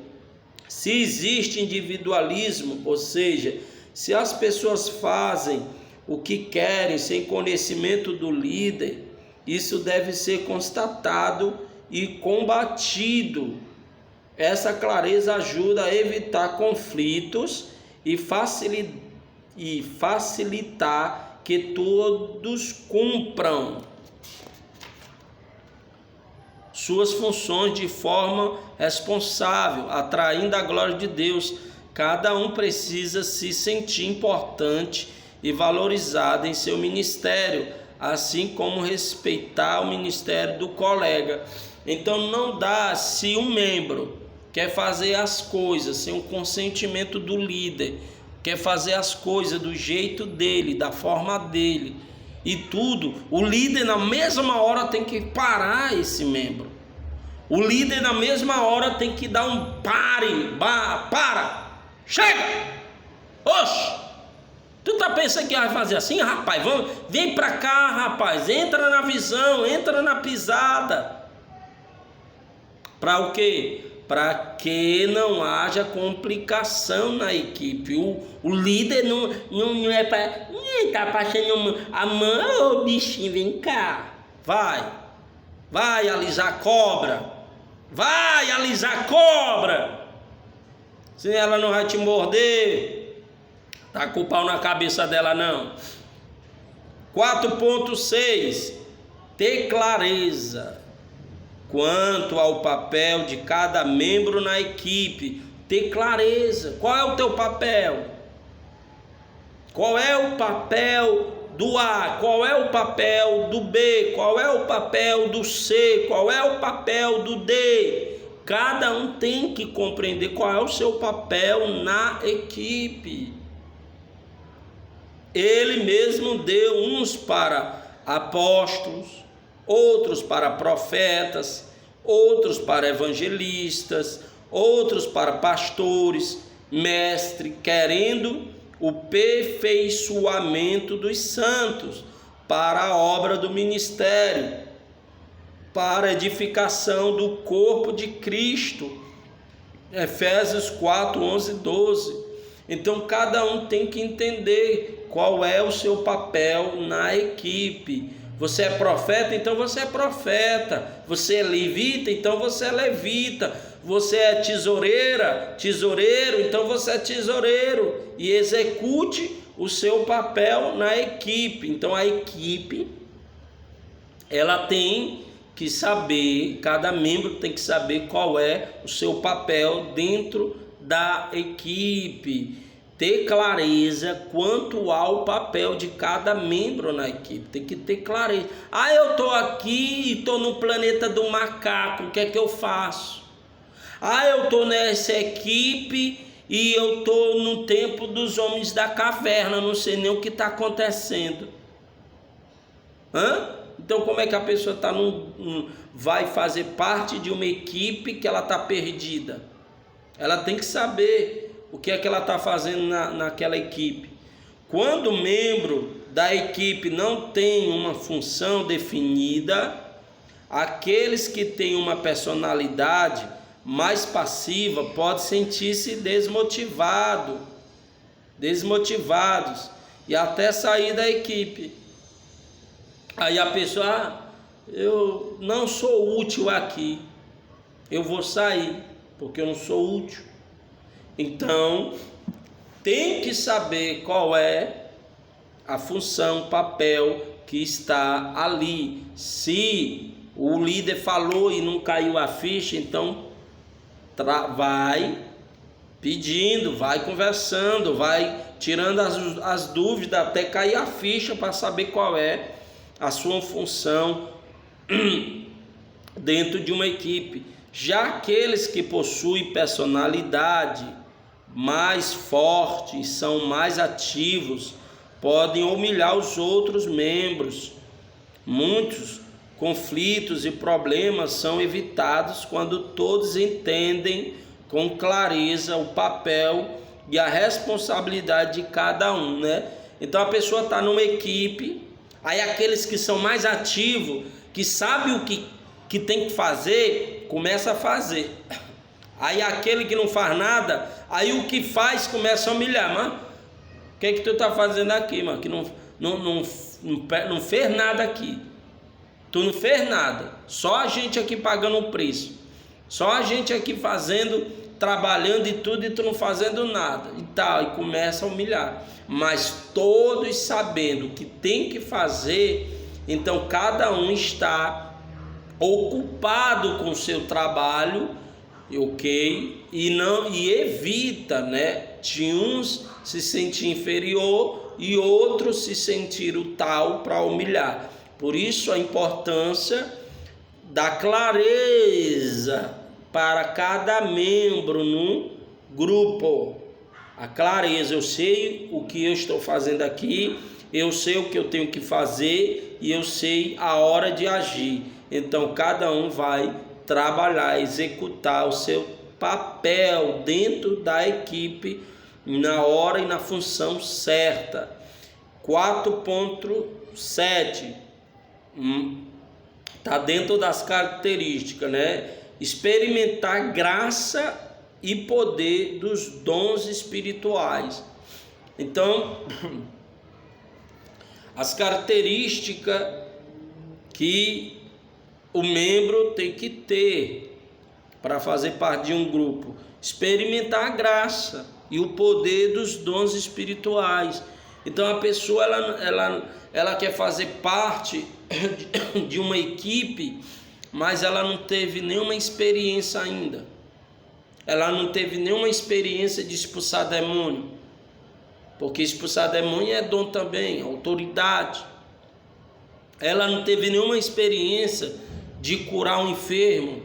Se existe individualismo, ou seja, se as pessoas fazem o que querem sem conhecimento do líder, isso deve ser constatado e combatido. Essa clareza ajuda a evitar conflitos e facilitar que todos cumpram suas funções de forma responsável, atraindo a glória de Deus. Cada um precisa se sentir importante e valorizado em seu ministério, assim como respeitar o ministério do colega. Então não dá, se um membro quer fazer as coisas sem o consentimento do líder, quer fazer as coisas do jeito dele, da forma dele, e tudo, o líder na mesma hora tem que parar esse membro. O líder na mesma hora tem que dar um para, chega, oxe, tu tá pensando que vai fazer assim, rapaz? Vem pra cá, rapaz, entra na visão, entra na pisada. Para o quê? Para que não haja complicação na equipe. O líder não é para... tá passando a mão, ô bichinho, vem cá. Vai alisar cobra. Vai alisar cobra. Se ela não vai te morder, tá com o pau na cabeça dela não. 4.6 ter clareza quanto ao papel de cada membro na equipe. Ter clareza. Qual é o teu papel? Qual é o papel do A? Qual é o papel do B? Qual é o papel do C? Qual é o papel do D? Cada um tem que compreender qual é o seu papel na equipe. Ele mesmo deu uns para apóstolos, outros para profetas, outros para evangelistas, outros para pastores, mestre, querendo o aperfeiçoamento dos santos para a obra do ministério, para a edificação do corpo de Cristo. Efésios 4, 11 e 12. Então cada um tem que entender qual é o seu papel na equipe. Você é profeta, então você é profeta. Você é levita, então você é levita. Você é tesoureiro, então você é tesoureiro. E execute o seu papel na equipe. Então a equipe, ela tem que saber, cada membro tem que saber qual é o seu papel dentro da equipe, ter clareza quanto ao papel de cada membro na equipe, tem que ter clareza. Eu estou aqui e estou no planeta do macaco, o que é que eu faço? Eu estou nessa equipe e eu estou no tempo dos homens da caverna, não sei nem o que está acontecendo. Então como é que a pessoa vai fazer parte de uma equipe que ela está perdida? Ela tem que saber o que é que ela está fazendo naquela equipe. Quando o membro da equipe não tem uma função definida, aqueles que têm uma personalidade mais passiva podem sentir-se desmotivados e até sair da equipe. Aí a pessoa, eu não sou útil aqui, eu vou sair, porque eu não sou útil. Então, tem que saber qual é a função, papel que está ali. Se o líder falou e não caiu a ficha, então vai pedindo, vai conversando, vai tirando as dúvidas até cair a ficha para saber qual é a sua função dentro de uma equipe. Já aqueles que possuem personalidade mais forte, são mais ativos, podem humilhar os outros membros. Muitos conflitos e problemas são evitados quando todos entendem com clareza o papel e a responsabilidade de cada um, né? Então a pessoa está numa equipe. Aí aqueles que são mais ativos, que sabem o que tem que fazer, começa a fazer. Aí aquele que não faz nada, aí o que faz começa a humilhar. Mano, o que tu tá fazendo aqui, mano? Que não fez nada aqui. Tu não fez nada. Só a gente aqui pagando o preço. Só a gente aqui fazendo, trabalhando e tudo, e tu não fazendo nada. E tal, e começa a humilhar. Mas todos sabendo o que tem que fazer, então cada um está ocupado com o seu trabalho, ok? E evita, né, de uns se sentir inferior e outros se sentir o tal para humilhar. Por isso a importância da clareza para cada membro no grupo. A clareza, eu sei o que eu estou fazendo aqui, eu sei o que eu tenho que fazer e eu sei a hora de agir. Então cada um vai trabalhar, executar o seu papel dentro da equipe na hora e na função certa. 4.7 está dentro das características, né? Experimentar graça e poder dos dons espirituais. Então, as características que o membro tem que ter para fazer parte de um grupo: experimentar a graça e o poder dos dons espirituais. Então a pessoa ela quer fazer parte de uma equipe, mas ela não teve nenhuma experiência ainda. Ela não teve nenhuma experiência de expulsar demônio, porque expulsar demônio é dom também, autoridade. Ela não teve nenhuma experiência de curar um enfermo.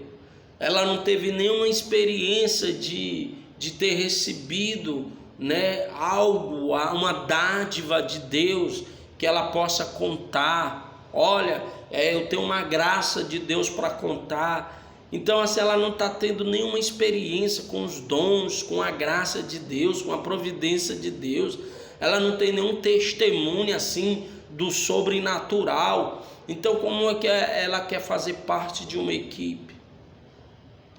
Ela não teve nenhuma experiência de ter recebido, né, algo, uma dádiva de Deus que ela possa contar. Olha, eu tenho uma graça de Deus para contar. Então, assim, ela não está tendo nenhuma experiência com os dons, com a graça de Deus, com a providência de Deus. Ela não tem nenhum testemunho assim do sobrenatural. Então, como é que ela quer fazer parte de uma equipe?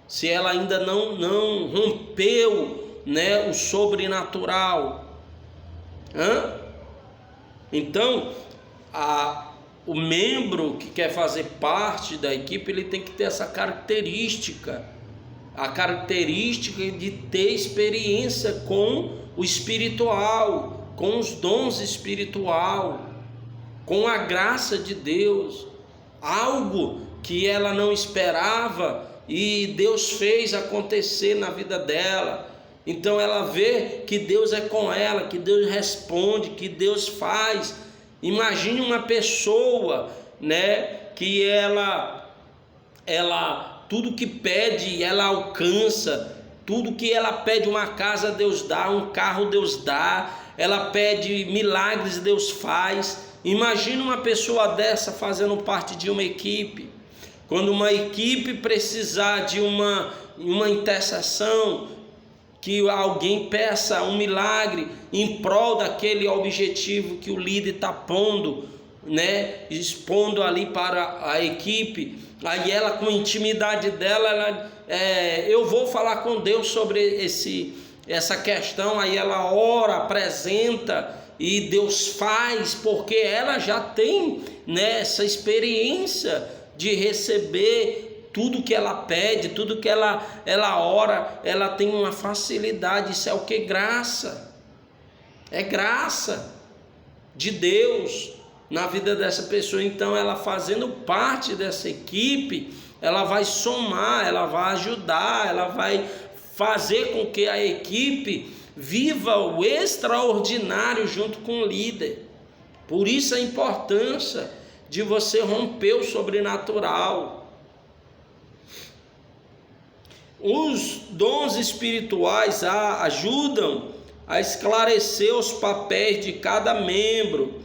Se ela ainda não rompeu, né, o sobrenatural. Então, o membro que quer fazer parte da equipe, ele tem que ter essa característica, a característica de ter experiência com o espiritual, com os dons espiritual, com a graça de Deus, algo que ela não esperava e Deus fez acontecer na vida dela. Então ela vê que Deus é com ela, que Deus responde, que Deus faz. Imagine uma pessoa, né, que ela tudo que pede, ela alcança. Tudo que ela pede, uma casa Deus dá, um carro Deus dá. Ela pede milagres, Deus faz. Imagine uma pessoa dessa fazendo parte de uma equipe. Quando uma equipe precisar de uma intercessão, que alguém peça um milagre em prol daquele objetivo que o líder está pondo, né, expondo ali para a equipe, aí ela, com intimidade dela, eu vou falar com Deus sobre essa questão. Aí ela ora, apresenta e Deus faz, porque ela já tem, né, essa experiência de receber tudo que ela pede, tudo que ela ora, ela tem uma facilidade. Isso é o que? Graça. É graça de Deus na vida dessa pessoa. Então ela, fazendo parte dessa equipe, ela vai somar, ela vai ajudar, ela vai fazer com que a equipe viva o extraordinário junto com o líder. Por isso a importância de você romper o sobrenatural. Os dons espirituais ajudam a esclarecer os papéis de cada membro.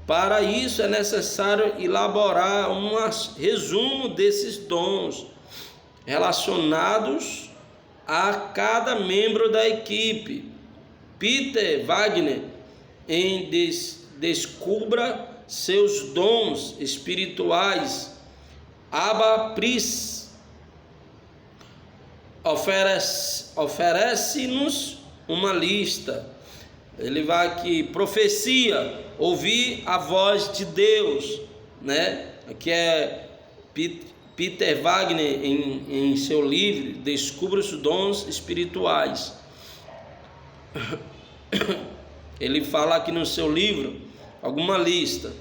Para isso é necessário elaborar um resumo desses dons relacionados a cada membro da equipe. Peter Wagner, em Descubra seus dons espirituais, Abba Pris, oferece-nos uma lista. Ele vai aqui: profecia, ouvir a voz de Deus, né? Aqui é Peter Wagner, em seu livro Descubra os Dons Espirituais. Ele fala aqui no seu livro alguma lista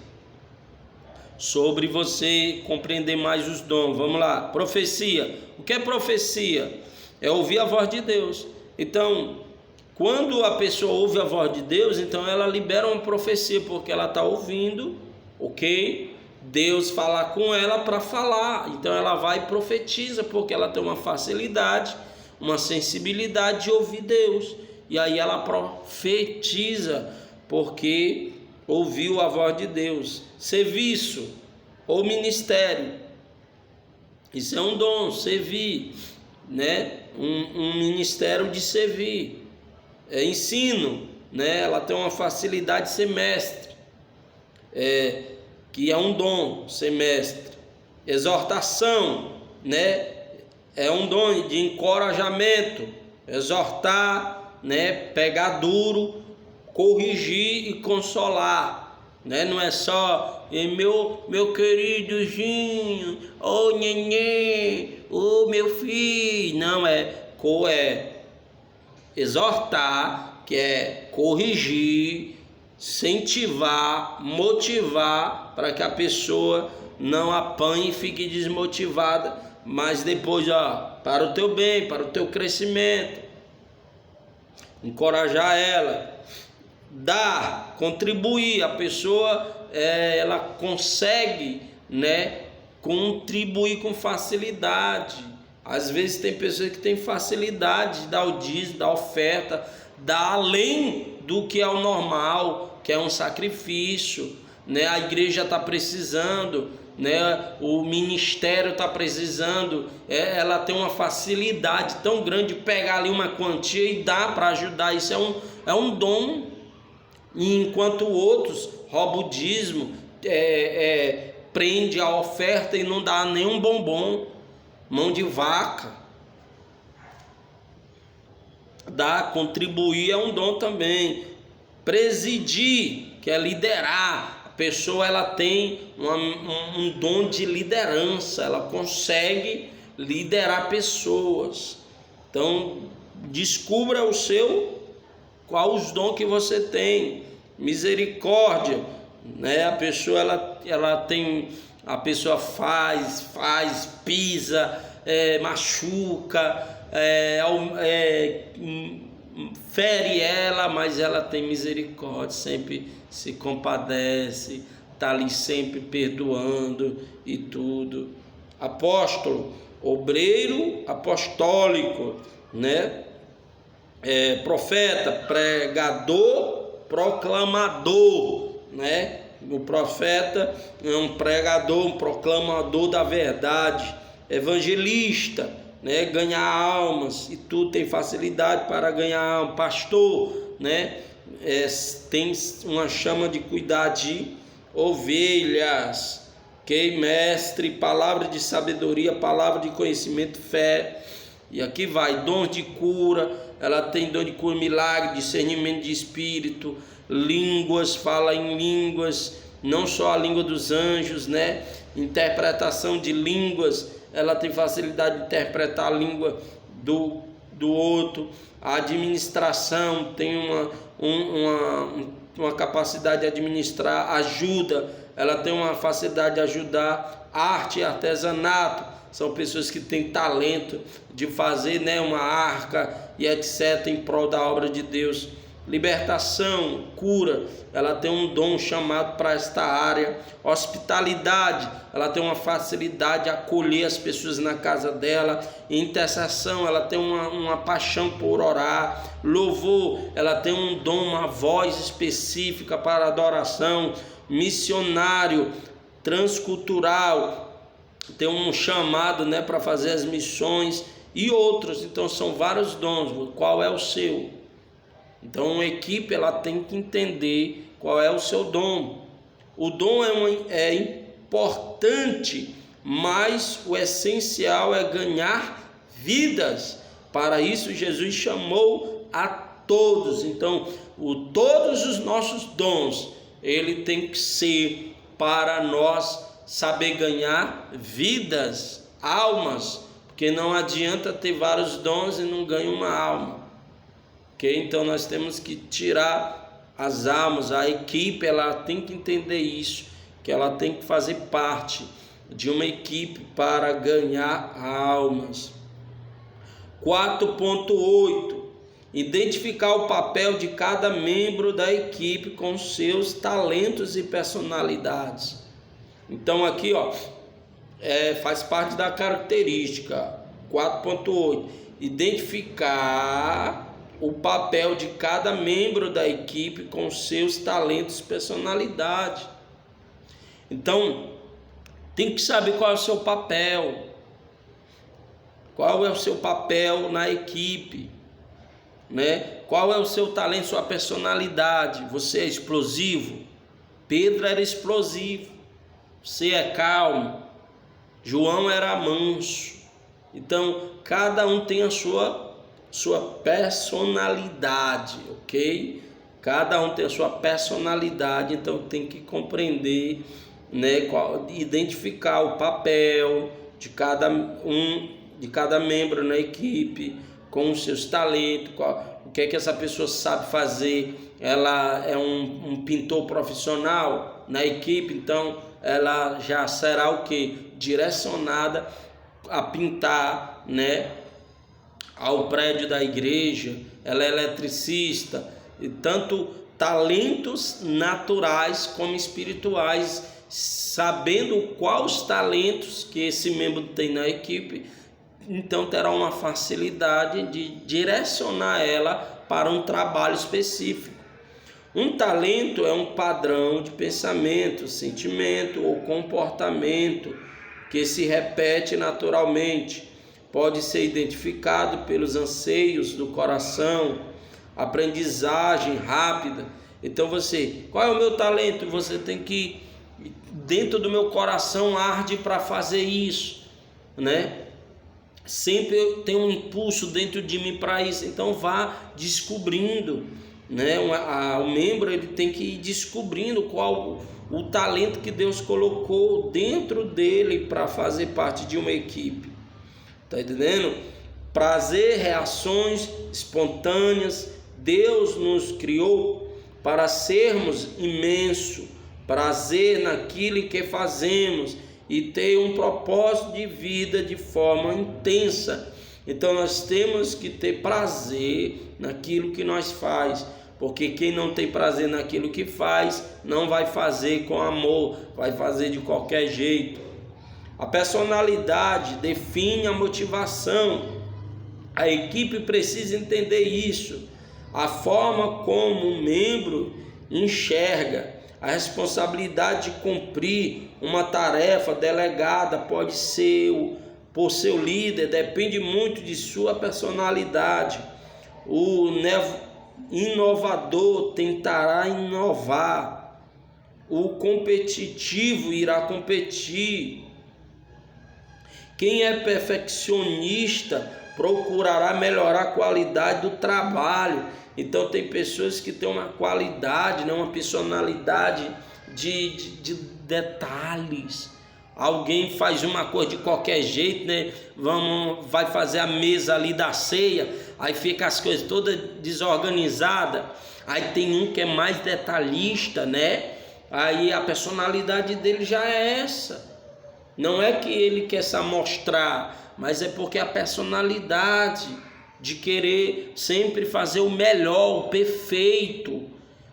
sobre você compreender mais os dons. Vamos lá. Profecia. O que é profecia? É ouvir a voz de Deus. Então, quando a pessoa ouve a voz de Deus, então ela libera uma profecia, porque ela está ouvindo, ok? Deus falar com ela para falar. Então ela vai e profetiza, porque ela tem uma facilidade, uma sensibilidade de ouvir Deus. E aí ela profetiza, porque ouviu a voz de Deus. Serviço ou ministério, isso é um dom, servir, né? Um ministério de servir. Ensino, né? Ela tem uma facilidade de ser mestre, que é um dom, ser mestre. Exortação, né? É um dom de encorajamento, exortar, né? Pegar duro, corrigir e consolar, né? Não é só meu queridozinho, neném, meu filho. Não, é exortar, que é corrigir, incentivar, motivar, para que a pessoa não apanhe e fique desmotivada, mas depois, para o teu bem, para o teu crescimento, encorajar ela. Dar, contribuir. A pessoa ela consegue, né, contribuir com facilidade. Às vezes tem pessoas que têm facilidade de dar o dízimo, dar oferta, dar além do que é o normal, que é um sacrifício, né? A igreja está precisando, né? O ministério está precisando. Ela tem uma facilidade tão grande de pegar ali uma quantia e dar para ajudar. Isso é um dom, E enquanto outros roubam o dízimo, prende a oferta e não dá nenhum bombom, mão de vaca. Contribuir é um dom também. Presidir, que é liderar. A pessoa ela tem um dom de liderança, ela consegue liderar pessoas. Então, descubra qual os dons que você tem. Misericórdia, né? A pessoa ela tem, a pessoa faz, pisa, machuca, fere ela, mas ela tem misericórdia, sempre se compadece, está ali sempre perdoando e tudo. Apóstolo, obreiro apostólico, né? Profeta, pregador, proclamador, né? O profeta é um pregador, um proclamador da verdade. Evangelista, né? Ganhar almas, e tu tem facilidade para ganhar almas. Pastor, né? Tem uma chama de cuidar de ovelhas. Mestre, palavra de sabedoria, palavra de conhecimento, fé. E aqui vai, dons de cura, ela tem dom de cura, milagre, discernimento de espírito, línguas, fala em línguas, não só a língua dos anjos, né? Interpretação de línguas, ela tem facilidade de interpretar a língua do outro. A administração tem uma capacidade de administrar, ajuda, ela tem uma facilidade de ajudar. Arte e artesanato, são pessoas que têm talento de fazer, né, uma arca e etc. em prol da obra de Deus. Libertação, cura, ela tem um dom chamado para esta área. Hospitalidade, ela tem uma facilidade de acolher as pessoas na casa dela. Intercessão, ela tem uma paixão por orar. Louvor, ela tem um dom, uma voz específica para adoração. Missionário, transcultural, tem um chamado, né, para fazer as missões e outros. Então são vários dons. Qual é o seu? Então uma equipe ela tem que entender qual é o seu dom. O dom é importante, mas o essencial é ganhar vidas. Para isso Jesus chamou a todos. Então todos os nossos dons ele tem que ser para nós saber ganhar vidas, almas, porque não adianta ter vários dons e não ganhar uma alma, ok? Então nós temos que tirar as almas. A equipe ela tem que entender isso, que ela tem que fazer parte de uma equipe para ganhar almas. 4.8 identificar o papel de cada membro da equipe com seus talentos e personalidades. Então aqui faz parte da característica 4.8, identificar o papel de cada membro da equipe com seus talentos e personalidade. Então tem que saber qual é o seu papel, qual é o seu papel na equipe, né? Qual é o seu talento, sua personalidade. Você é explosivo? Pedro era explosivo. Você é calmo? João era manso. Então cada um tem a sua personalidade, ok? Cada um tem a sua personalidade. Então tem que compreender, né, identificar o papel de cada membro na equipe, com os seus talentos, o que é que essa pessoa sabe fazer. Ela é um pintor profissional na equipe, então ela já será o que? Direcionada a pintar, né, ao prédio da igreja. Ela é eletricista, e tanto talentos naturais como espirituais, sabendo quais talentos que esse membro tem na equipe, então terá uma facilidade de direcionar ela para um trabalho específico. Um talento é um padrão de pensamento, sentimento ou comportamento que se repete naturalmente. Pode ser identificado pelos anseios do coração, aprendizagem rápida Então qual é o meu talento? Você tem que, dentro do meu coração arde para fazer isso, né? Sempre tem um impulso dentro de mim para isso. Então vá descobrindo, né? O membro ele tem que ir descobrindo qual o talento que Deus colocou dentro dele para fazer parte de uma equipe. Tá entendendo? Prazer, reações espontâneas. Deus nos criou para sermos imenso prazer naquilo que fazemos e ter um propósito de vida de forma intensa. Então nós temos que ter prazer naquilo que nós faz, porque quem não tem prazer naquilo que faz não vai fazer com amor, vai fazer de qualquer jeito. A personalidade define a motivação. A equipe precisa entender isso. A forma como um membro enxerga a responsabilidade de cumprir uma tarefa delegada pode ser por seu líder, depende muito de sua personalidade. O inovador tentará inovar, o competitivo irá competir. Quem é perfeccionista procurará melhorar a qualidade do trabalho. Então tem pessoas que têm uma qualidade, né, uma personalidade de detalhes. Alguém faz uma coisa de qualquer jeito, né? Vai fazer a mesa ali da ceia, aí fica as coisas todas desorganizadas. Aí tem um que é mais detalhista, né? Aí a personalidade dele já é essa. Não é que ele quer se amostrar, mas é porque a personalidade de querer sempre fazer o melhor, o perfeito.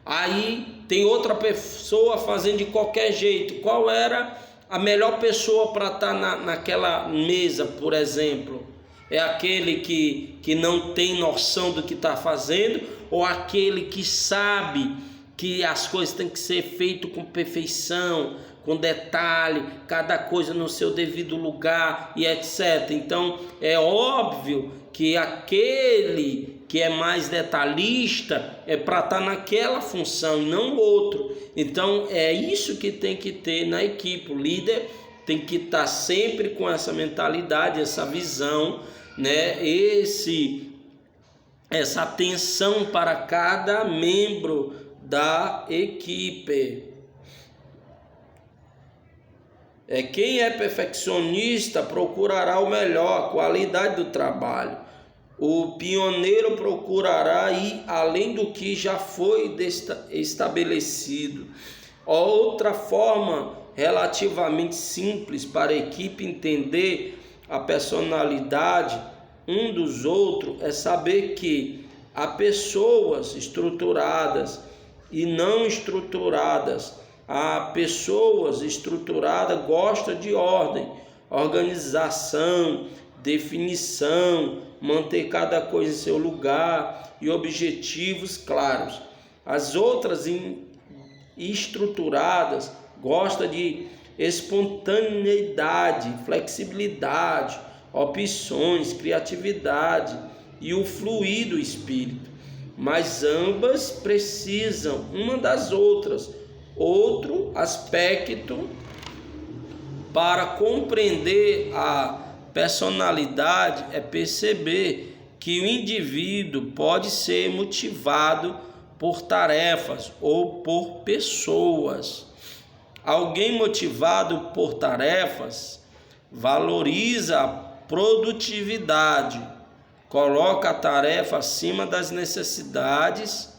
Aí tem outra pessoa fazendo de qualquer jeito. Qual era a melhor pessoa para estar naquela mesa, por exemplo? É aquele que não tem noção do que está fazendo, ou aquele que sabe que as coisas têm que ser feitas com perfeição, com detalhe, cada coisa no seu devido lugar e etc. Então é óbvio que aquele que é mais detalhista é para estar naquela função e não o outro. Então é isso que tem que ter na equipe. O líder tem que estar sempre com essa mentalidade, essa visão, né? Essa atenção para cada membro da equipe. Quem é perfeccionista procurará o melhor, a qualidade do trabalho. O pioneiro procurará ir além do que já foi estabelecido. Outra forma relativamente simples para a equipe entender a personalidade um dos outros é saber que há pessoas estruturadas e não estruturadas. A pessoas estruturadas gostam de ordem, organização, definição, manter cada coisa em seu lugar e objetivos claros. As outras estruturadas gostam de espontaneidade, flexibilidade, opções, criatividade e o fluir do espírito. Mas ambas precisam uma das outras. Outro aspecto para compreender a personalidade é perceber que o indivíduo pode ser motivado por tarefas ou por pessoas. Alguém motivado por tarefas valoriza a produtividade, coloca a tarefa acima das necessidades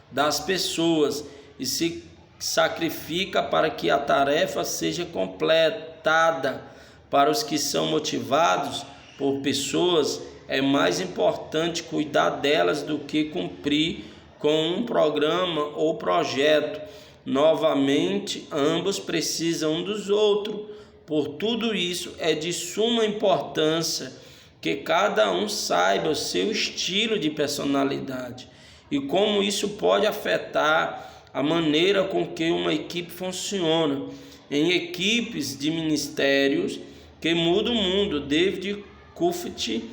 das pessoas e se sacrifica para que a tarefa seja completada. Para os que são motivados por pessoas, é mais importante cuidar delas do que cumprir com um programa ou projeto. Novamente, ambos precisam um dos outros. Por tudo isso, é de suma importância que cada um saiba o seu estilo de personalidade e como isso pode afetar a maneira com que uma equipe funciona. Em equipes de ministérios que mudam o mundo, David Cuffett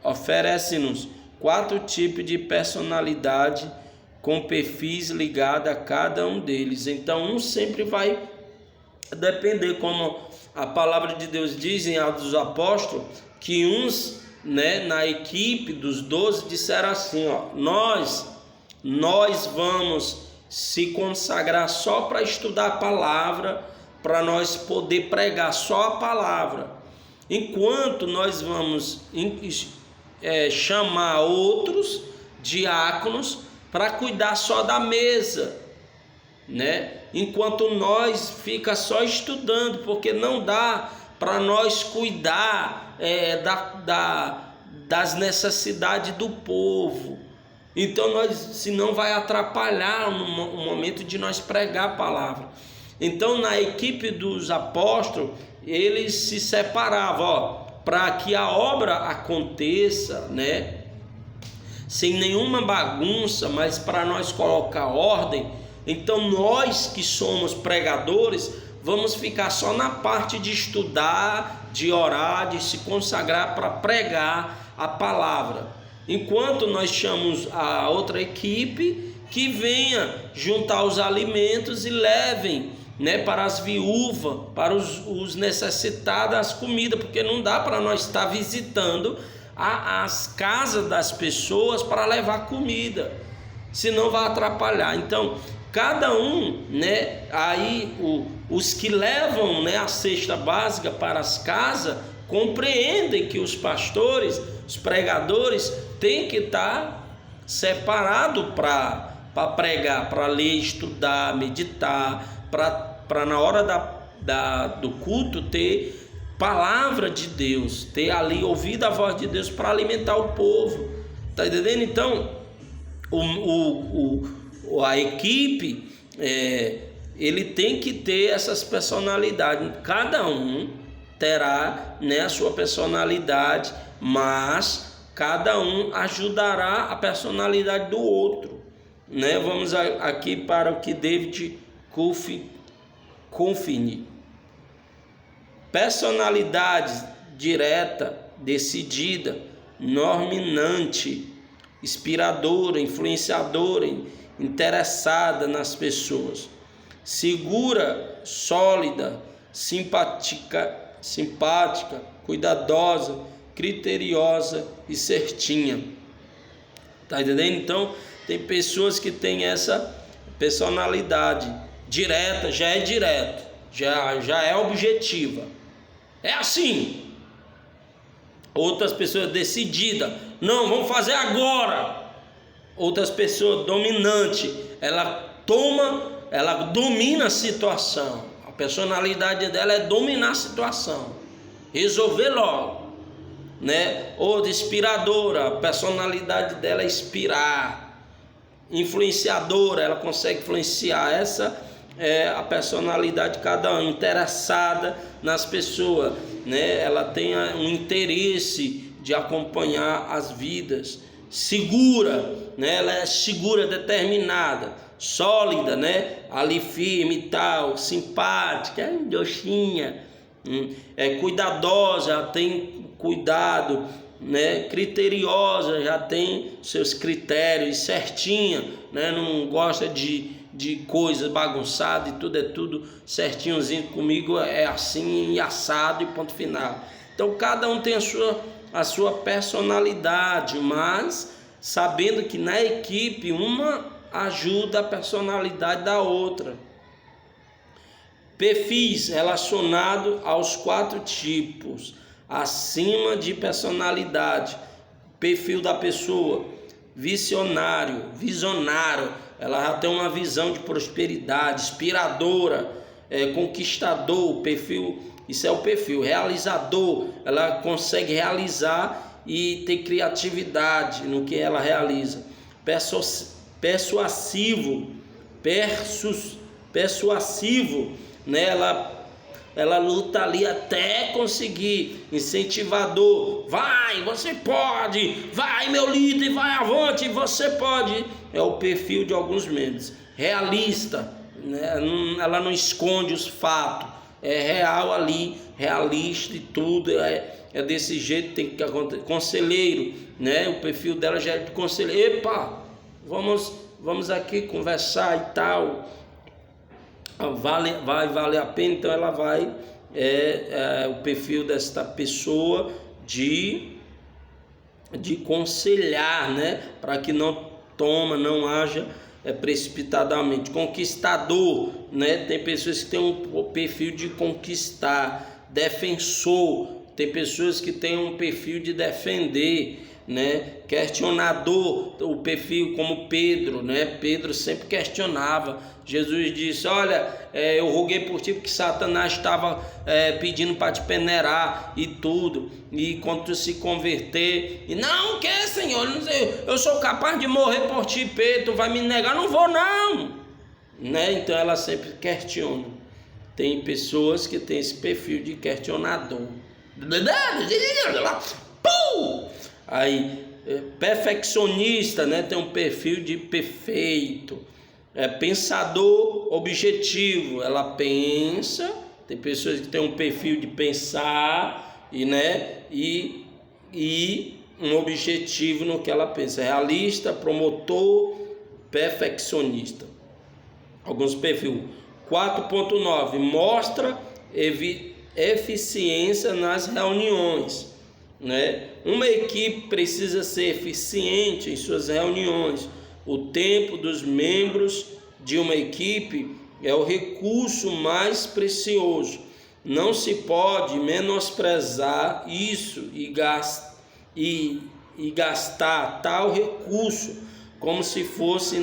oferece-nos 4 tipos de personalidade com perfis ligados a cada um deles. Então, um sempre vai depender, como a palavra de Deus diz em Atos dos Apóstolos, que uns, na equipe dos 12 disseram assim, nós vamos se consagrar só para estudar a palavra, para nós poder pregar só a palavra, enquanto nós vamos chamar outros diáconos para cuidar só da mesa, enquanto nós fica só estudando, porque não dá para nós cuidar das necessidades do povo. Então senão vai atrapalhar o momento de nós pregar a palavra. Então, na equipe dos apóstolos, eles se separavam, para que a obra aconteça, sem nenhuma bagunça, mas para nós colocar ordem. Então, nós que somos pregadores, vamos ficar só na parte de estudar, de orar, de se consagrar para pregar a palavra, enquanto nós chamamos a outra equipe que venha juntar os alimentos e levem, para as viúvas, para os necessitados, as comidas, porque não dá para nós estar visitando as casas das pessoas para levar comida, senão vai atrapalhar. Então, cada um, aí os que levam, a cesta básica para as casas, compreendem que os pastores, os pregadores, têm que estar separados para pregar, para ler, estudar, meditar, para na hora do culto ter palavra de Deus, ter ali ouvido a voz de Deus para alimentar o povo. Está entendendo? Então, a equipe, ele tem que ter essas personalidades. Cada um terá, a sua personalidade, mas cada um ajudará a personalidade do outro, Vamos aqui para o que David Coffin. Personalidade direta, decidida, dominante, inspiradora, influenciadora, interessada nas pessoas, segura, sólida, simpática, cuidadosa, criteriosa e certinha. Tá entendendo? Então, tem pessoas que têm essa personalidade direta, já é direto, já é objetiva. É assim. Outras pessoas decididas, não, vamos fazer agora. Outras pessoas dominantes, ela domina a situação. A personalidade dela é dominar a situação, resolver logo, Outra inspiradora, a personalidade dela é inspirar. Influenciadora, ela consegue influenciar. Essa é a personalidade de cada um, interessada nas pessoas, Ela tem um interesse de acompanhar as vidas. Segura, ela é segura, determinada, sólida, ali firme e tal, simpática, docinha, cuidadosa, ela tem cuidado, criteriosa, já tem seus critérios, certinha, não gosta de coisas bagunçadas, e tudo é tudo certinhozinho. Comigo é assim, assado e ponto final. Então cada um tem a sua personalidade, mas sabendo que na equipe uma ajuda a personalidade da outra. Perfis relacionados aos 4 tipos acima de personalidade. Perfil da pessoa: visionário, ela já tem uma visão de prosperidade, inspiradora, conquistador. Perfil, isso é o perfil. Realizador, ela consegue realizar e ter criatividade no que ela realiza. Persuasivo, ela luta ali até conseguir. Incentivador, vai, você pode, vai meu líder, vai avante, você pode. É o perfil de alguns membros. Realista, ela não esconde os fatos, é real ali, realista e tudo, é desse jeito, tem que acontecer. Conselheiro, né? O perfil dela já é de conselheiro. Epa, vamos aqui conversar e tal. Vai valer a pena, então ela vai, o perfil desta pessoa de conselhar, né? Para que não haja precipitadamente. Conquistador, né? Tem pessoas que têm um perfil de conquistar. Defensor, tem pessoas que têm um perfil de defender, né? Questionador, o perfil como Pedro, né? Pedro sempre questionava. Jesus disse: olha, eu roguei por ti porque Satanás estava pedindo para te peneirar e tudo, e quando tu se converter, e não quer, Senhor, não sei, eu sou capaz de morrer por ti, Pedro, tu vai me negar? Não vou não, né? Então ela sempre questiona. Tem pessoas que têm esse perfil de questionador. Aí, perfeccionista, né? Tem um perfil de perfeito. Pensador objetivo, ela pensa. Tem pessoas que têm um perfil de pensar e um objetivo no que ela pensa. Realista, promotor, perfeccionista. Alguns perfis. 4.9 mostra eficiência nas reuniões, né? Uma equipe precisa ser eficiente em suas reuniões. O tempo dos membros de uma equipe é o recurso mais precioso. Não se pode menosprezar isso e gastar tal recurso como se fosse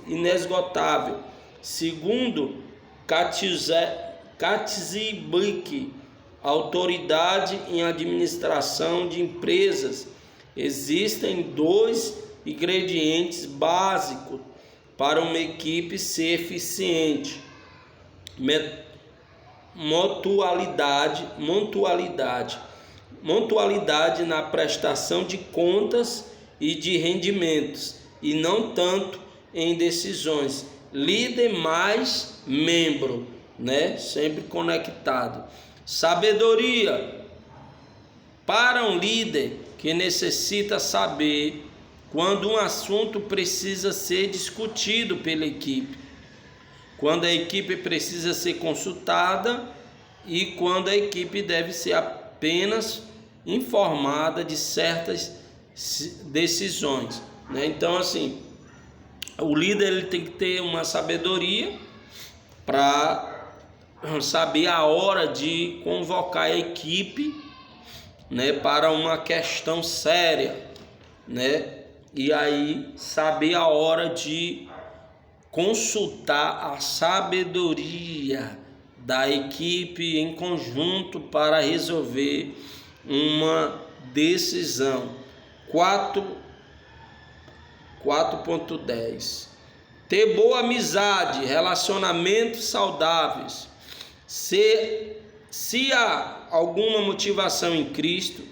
inesgotável. Segundo Kaczynski, autoridade em administração de empresas, existem 2 ingredientes básicos para uma equipe ser eficiente: mutualidade na prestação de contas e de rendimentos, e não tanto em decisões. Líder mais membro, né? Sempre conectado. Sabedoria. Para um líder que necessita saber quando um assunto precisa ser discutido pela equipe, quando a equipe precisa ser consultada e quando a equipe deve ser apenas informada de certas decisões, né? Então, assim, o líder ele tem que ter uma sabedoria para saber a hora de convocar a equipe, né, para uma questão séria, né? E aí saber a hora de consultar a sabedoria da equipe em conjunto para resolver uma decisão. 4.10 Ter boa amizade, relacionamentos saudáveis. Se há alguma motivação em Cristo,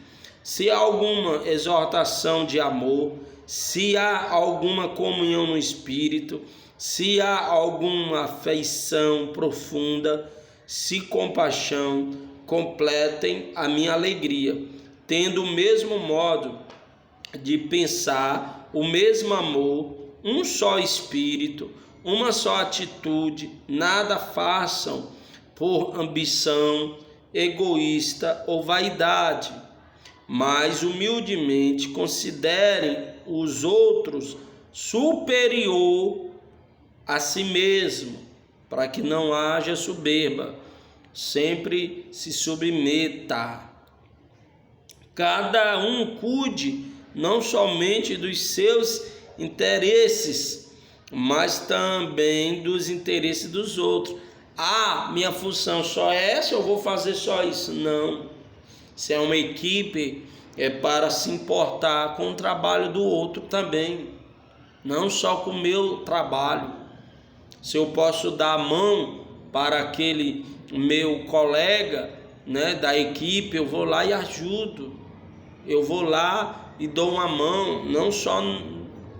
se há alguma exortação de amor, se há alguma comunhão no Espírito, se há alguma afeição profunda, se compaixão, completem a minha alegria, tendo o mesmo modo de pensar, o mesmo amor, um só espírito, uma só atitude. Nada façam por ambição egoísta ou vaidade, mas humildemente considerem os outros superior a si mesmo, para que não haja soberba. Sempre se submeta. Cada um cuide não somente dos seus interesses, mas também dos interesses dos outros. Minha função só é essa, eu vou fazer só isso. Não. Se é uma equipe, é para se importar com o trabalho do outro também, não só com o meu trabalho. Se eu posso dar a mão para aquele meu colega, né, da equipe, eu vou lá e ajudo. Eu vou lá e dou uma mão, não só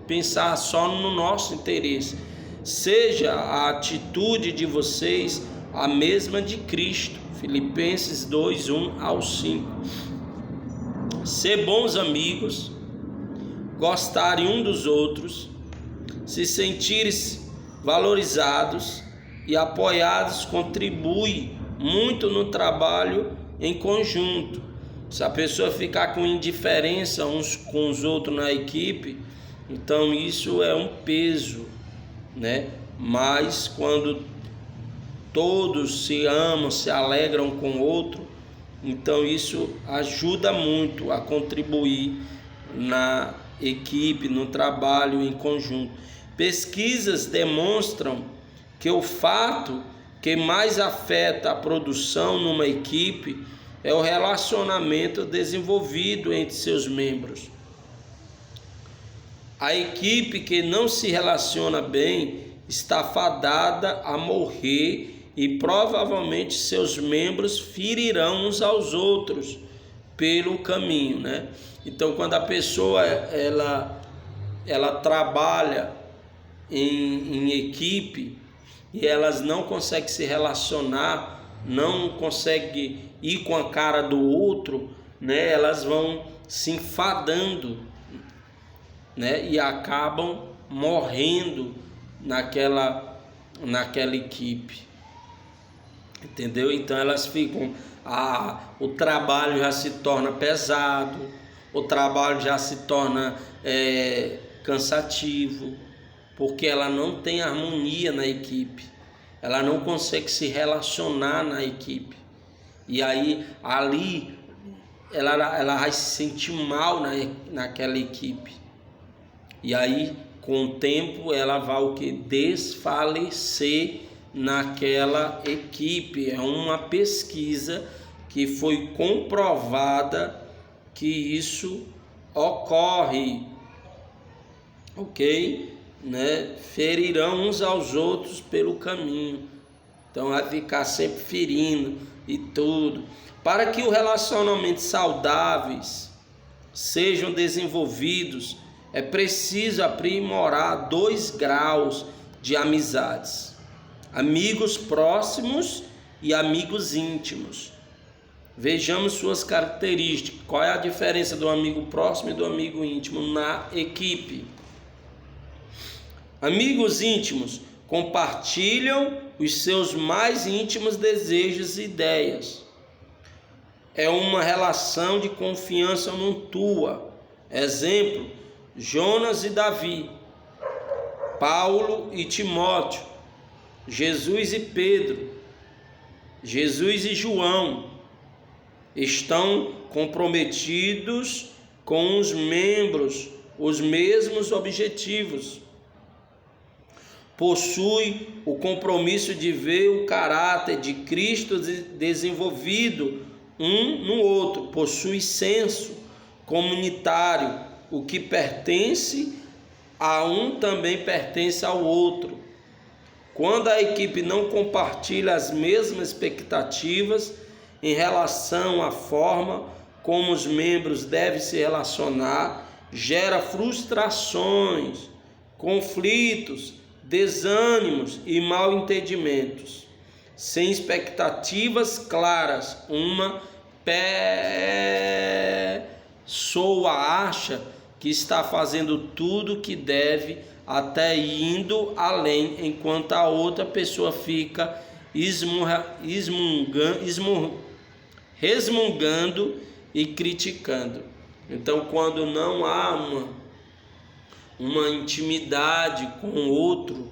pensar só no nosso interesse. Seja a atitude de vocês a mesma de Cristo. Filipenses 2:1-5. ser bons amigos, gostarem um dos outros, se sentirem valorizados e apoiados, contribui muito no trabalho em conjunto. Se a pessoa ficar com indiferença uns com os outros na equipe, então isso é um peso, né? Mas quando todos se amam, se alegram com o outro, então isso ajuda muito a contribuir na equipe, no trabalho em conjunto. Pesquisas demonstram que o fato que mais afeta a produção numa equipe é o relacionamento desenvolvido entre seus membros. A equipe que não se relaciona bem está fadada a morrer e provavelmente seus membros ferirão uns aos outros pelo caminho, né? Então, quando a pessoa ela trabalha em equipe e elas não conseguem se relacionar, não conseguem ir com a cara do outro, né? Elas vão se enfadando, né? E acabam morrendo naquela equipe, entendeu? Então elas ficam, o trabalho já se torna pesado, o trabalho já se torna cansativo, porque ela não tem harmonia na equipe, ela não consegue se relacionar na equipe, e aí ali ela vai se sentir mal naquela equipe, e aí com o tempo ela vai desfalecer naquela equipe. É uma pesquisa que foi comprovada que isso ocorre, ok? Né? Ferirão uns aos outros pelo caminho, então vai ficar sempre ferindo e tudo. Para que os relacionamentos saudáveis sejam desenvolvidos, é preciso aprimorar 2 graus de amizades: amigos próximos e amigos íntimos. Vejamos suas características. Qual é a diferença do amigo próximo e do amigo íntimo na equipe? Amigos íntimos compartilham os seus mais íntimos desejos e ideias. É uma relação de confiança mútua. Exemplo: Jonas e Davi, Paulo e Timóteo, Jesus e Pedro, Jesus e João. Estão comprometidos com os membros, os mesmos objetivos. Possui o compromisso de ver o caráter de Cristo desenvolvido um no outro. Possui senso comunitário. O que pertence a um também pertence ao outro. Quando a equipe não compartilha as mesmas expectativas em relação à forma como os membros devem se relacionar, gera frustrações, conflitos, desânimos e mal-entendimentos. Sem expectativas claras, uma pessoa acha que está fazendo tudo o que deve, até indo além, enquanto a outra pessoa fica resmungando e criticando. Então, quando não há uma intimidade com o outro,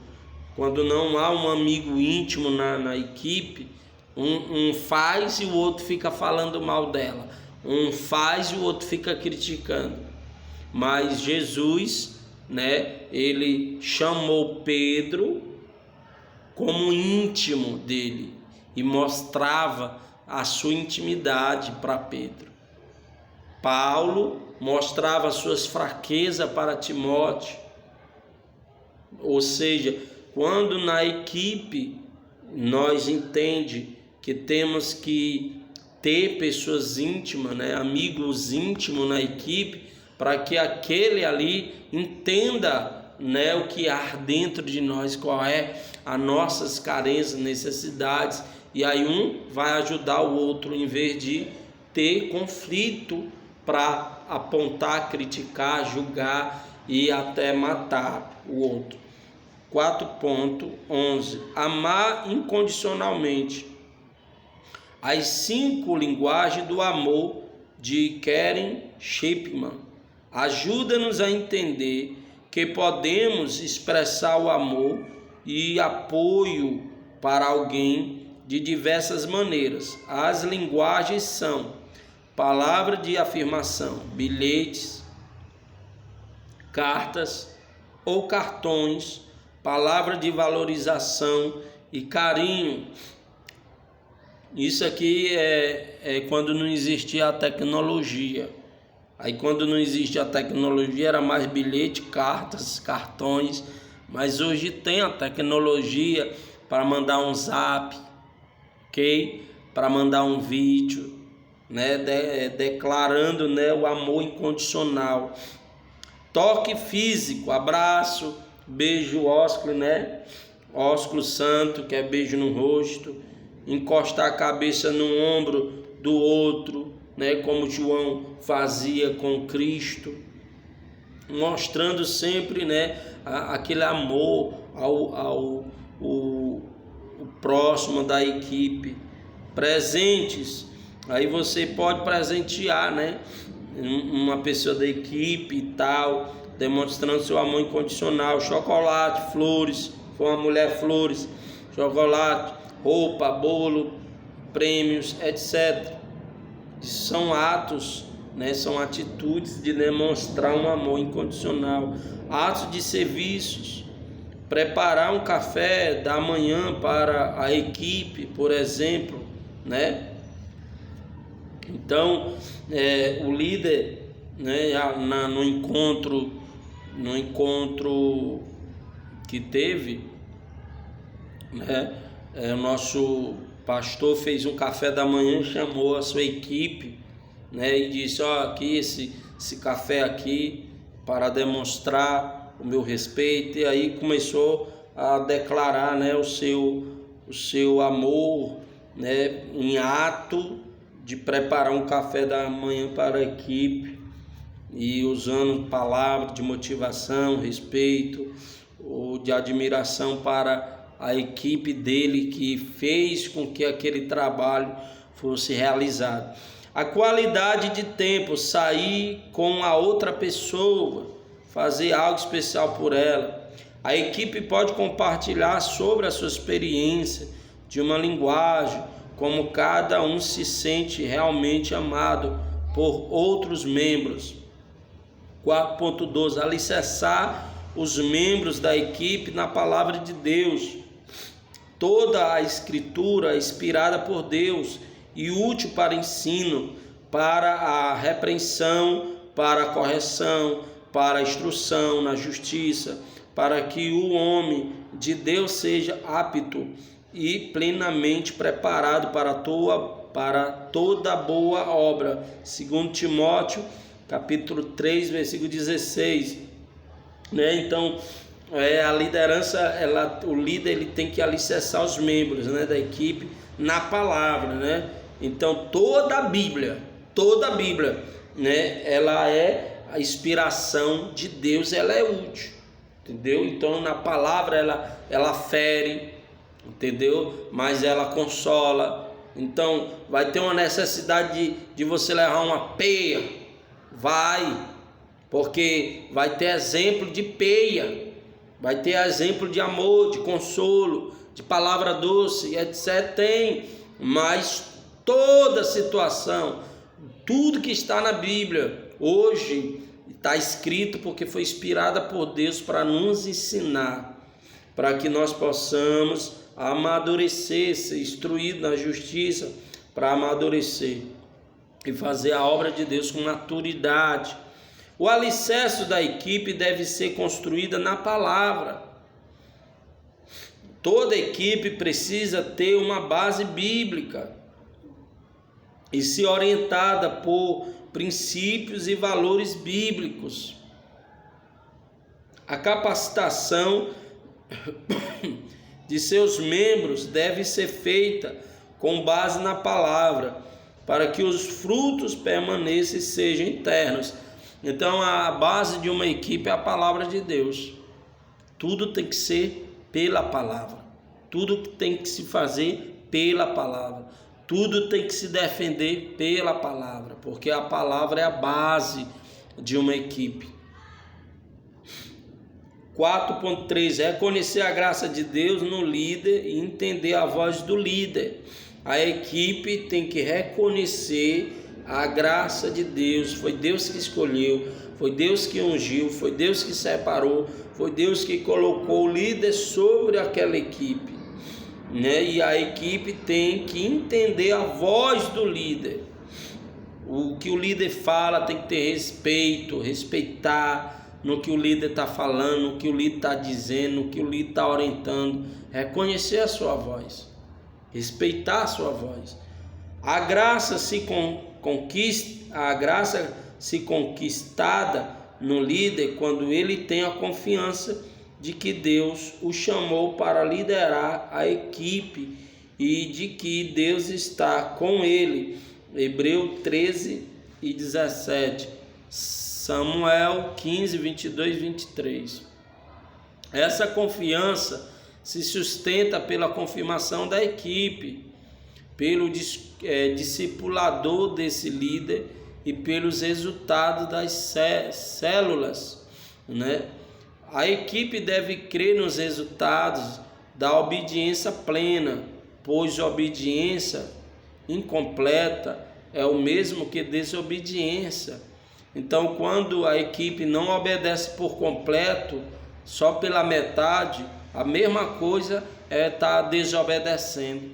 quando não há um amigo íntimo na equipe, um faz e o outro fica falando mal dela, um faz e o outro fica criticando. Mas Jesus, né, ele chamou Pedro como íntimo dele e mostrava a sua intimidade para Pedro. Paulo mostrava suas fraquezas para Timóteo. Ou seja, quando na equipe nós entendemos que temos que ter pessoas íntimas, né, amigos íntimos na equipe, para que aquele ali entenda, né, o que há dentro de nós, qual é as nossas carências, necessidades, e aí um vai ajudar o outro em vez de ter conflito para apontar, criticar, julgar e até matar o outro. 4.11. Amar incondicionalmente. As 5 linguagens do amor de Karen Chapman ajuda-nos a entender que podemos expressar o amor e apoio para alguém de diversas maneiras. As linguagens são palavra de afirmação, bilhetes, cartas ou cartões, palavra de valorização e carinho. Isso aqui é quando não existia a tecnologia. Aí quando não existia a tecnologia era mais bilhete, cartas, cartões, mas hoje tem a tecnologia para mandar um zap, ok? Para mandar um vídeo, né? Declarando, né, o amor incondicional. Toque físico, abraço, beijo ósculo, né? Ósculo santo, que é beijo no rosto. Encostar a cabeça no ombro do outro, né? Como João fazia com Cristo. Mostrando sempre, né, aquele amor ao próximo da equipe. Presentes. Aí você pode presentear, né, uma pessoa da equipe e tal, demonstrando seu amor incondicional. Chocolate, flores, se for uma mulher, flores, chocolate, roupa, bolo, prêmios, etc. São atos, né, são atitudes de demonstrar um amor incondicional. Atos de serviços. Preparar um café da manhã para a equipe, por exemplo, né? Então, o líder, né, no encontro que teve, né, o nosso pastor fez um café da manhã, chamou a sua equipe, né, e disse: aqui esse café aqui para demonstrar o meu respeito. E aí começou a declarar, né, o seu amor, né, em ato de preparar um café da manhã para a equipe, e usando palavras de motivação, respeito, ou de admiração para a equipe dele, que fez com que aquele trabalho fosse realizado. A qualidade de tempo, sair com a outra pessoa, fazer algo especial por ela. A equipe pode compartilhar sobre a sua experiência de uma linguagem, como cada um se sente realmente amado por outros membros. 4.12. Alicerçar os membros da equipe na palavra de Deus. Toda a escritura é inspirada por Deus e útil para ensino, para a repreensão, para a correção, para a instrução na justiça, para que o homem de Deus seja apto e plenamente preparado para toda boa obra. 2 Timóteo, capítulo 3, versículo 16. Né? Então, a liderança, o líder, ele tem que alicerçar os membros, né, da equipe na palavra, né? Então, toda a Bíblia, né, ela é a inspiração de Deus, ela é útil, entendeu? Então, na palavra ela fere, entendeu? Mas ela consola. Então, vai ter uma necessidade de você levar uma peia, porque vai ter exemplo de peia, vai ter exemplo de amor, de consolo, de palavra doce, etc. Tem, mas toda situação, tudo que está na Bíblia hoje está escrito porque foi inspirada por Deus para nos ensinar, para que nós possamos amadurecer, ser instruído na justiça, para amadurecer e fazer a obra de Deus com maturidade. O alicerce da equipe deve ser construída na palavra. Toda equipe precisa ter uma base bíblica e ser orientada por princípios e valores bíblicos. A capacitação de seus membros deve ser feita com base na palavra para que os frutos permaneçam e sejam eternos. Então a base de uma equipe é a palavra de Deus. Tudo tem que ser pela palavra, tudo tem que se fazer pela palavra, tudo tem que se defender pela palavra, porque a palavra é a base de uma equipe. 4.3, reconhecer a graça de Deus no líder e entender a voz do líder. A equipe tem que reconhecer a graça de Deus. Foi Deus que escolheu, foi Deus que ungiu, foi Deus que separou, foi Deus que colocou o líder sobre aquela equipe, né? E a equipe tem que entender a voz do líder. O que o líder fala tem que ter respeito, respeitar no que o líder está falando, no que o líder está dizendo, no que o líder está orientando. Reconhecer a sua voz, respeitar a sua voz. A graça se conquistada no líder quando ele tem a confiança de que Deus o chamou para liderar a equipe e de que Deus está com ele. Hebreus 13:17, Samuel 15, 22 e 23. Essa confiança se sustenta pela confirmação da equipe, pelo discipulador desse líder e pelos resultados das células, né? A equipe deve crer nos resultados da obediência plena, pois obediência incompleta é o mesmo que desobediência. Então, quando a equipe não obedece por completo, só pela metade, a mesma coisa é estar desobedecendo.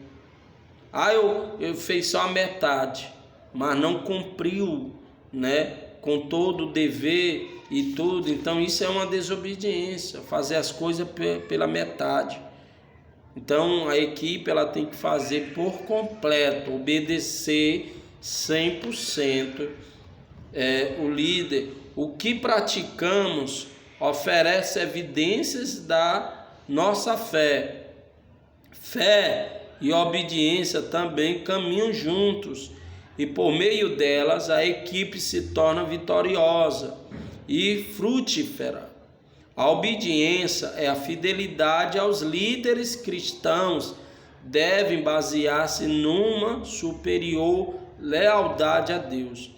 Eu fiz só a metade, mas não cumpriu, né, com todo o dever e tudo. Então isso é uma desobediência, fazer as coisas pela metade. Então a equipe ela tem que fazer por completo, obedecer 100%. O líder, o que praticamos oferece evidências da nossa fé. Fé e obediência também caminham juntos, e por meio delas a equipe se torna vitoriosa e frutífera. A obediência é a fidelidade aos líderes cristãos, devem basear-se numa superior lealdade a Deus,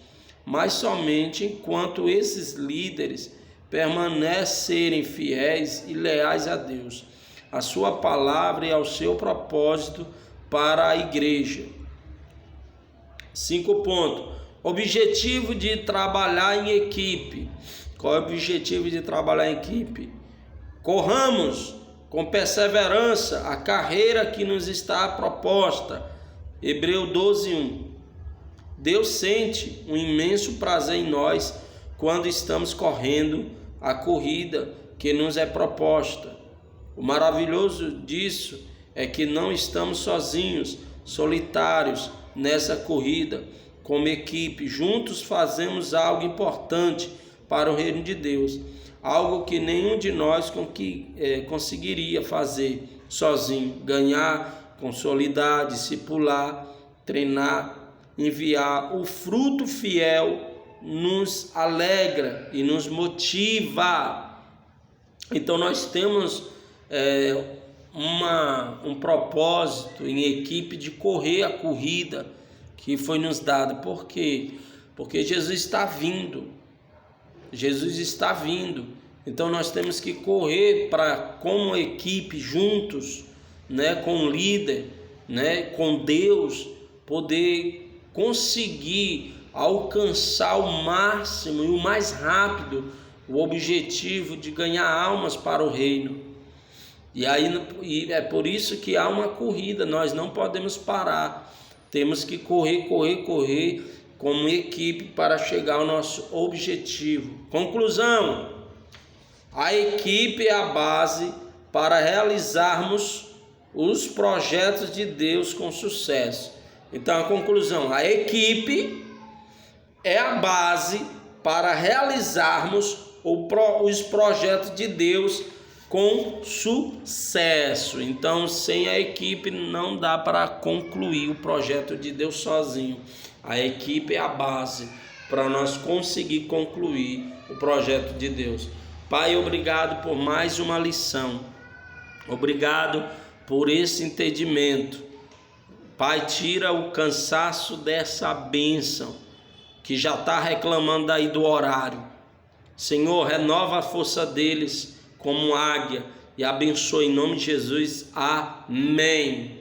mas somente enquanto esses líderes permanecerem fiéis e leais a Deus, a sua palavra e ao seu propósito para a igreja. 5 pontos. Objetivo de trabalhar em equipe. Qual é o objetivo de trabalhar em equipe? Corramos com perseverança a carreira que nos está proposta. Hebreus 12:1. Deus sente um imenso prazer em nós quando estamos correndo a corrida que nos é proposta. O maravilhoso disso é que não estamos sozinhos, solitários nessa corrida. Como equipe, juntos fazemos algo importante para o reino de Deus, algo que nenhum de nós conseguiria fazer sozinho. Ganhar, consolidar, discipular, treinar, enviar. O fruto fiel nos alegra e nos motiva. Então nós temos um propósito em equipe de correr a corrida que foi nos dado. Por quê? Porque Jesus está vindo. Jesus está vindo. Então nós temos que correr como equipe juntos, né, com o líder, né, com Deus, poder conseguir alcançar o máximo e o mais rápido o objetivo de ganhar almas para o reino. E é por isso que há uma corrida, nós não podemos parar, temos que correr como equipe para chegar ao nosso objetivo. Conclusão: a equipe é a base para realizarmos os projetos de Deus com sucesso. Então a conclusão: a equipe é a base para realizarmos os projetos de Deus com sucesso. Então, sem a equipe não dá para concluir o projeto de Deus sozinho. A equipe é a base para nós conseguir concluir o projeto de Deus. Pai, obrigado por mais uma lição. Obrigado por esse entendimento. Pai, tira o cansaço dessa bênção que já está reclamando aí do horário. Senhor, renova a força deles como águia e abençoe em nome de Jesus. Amém.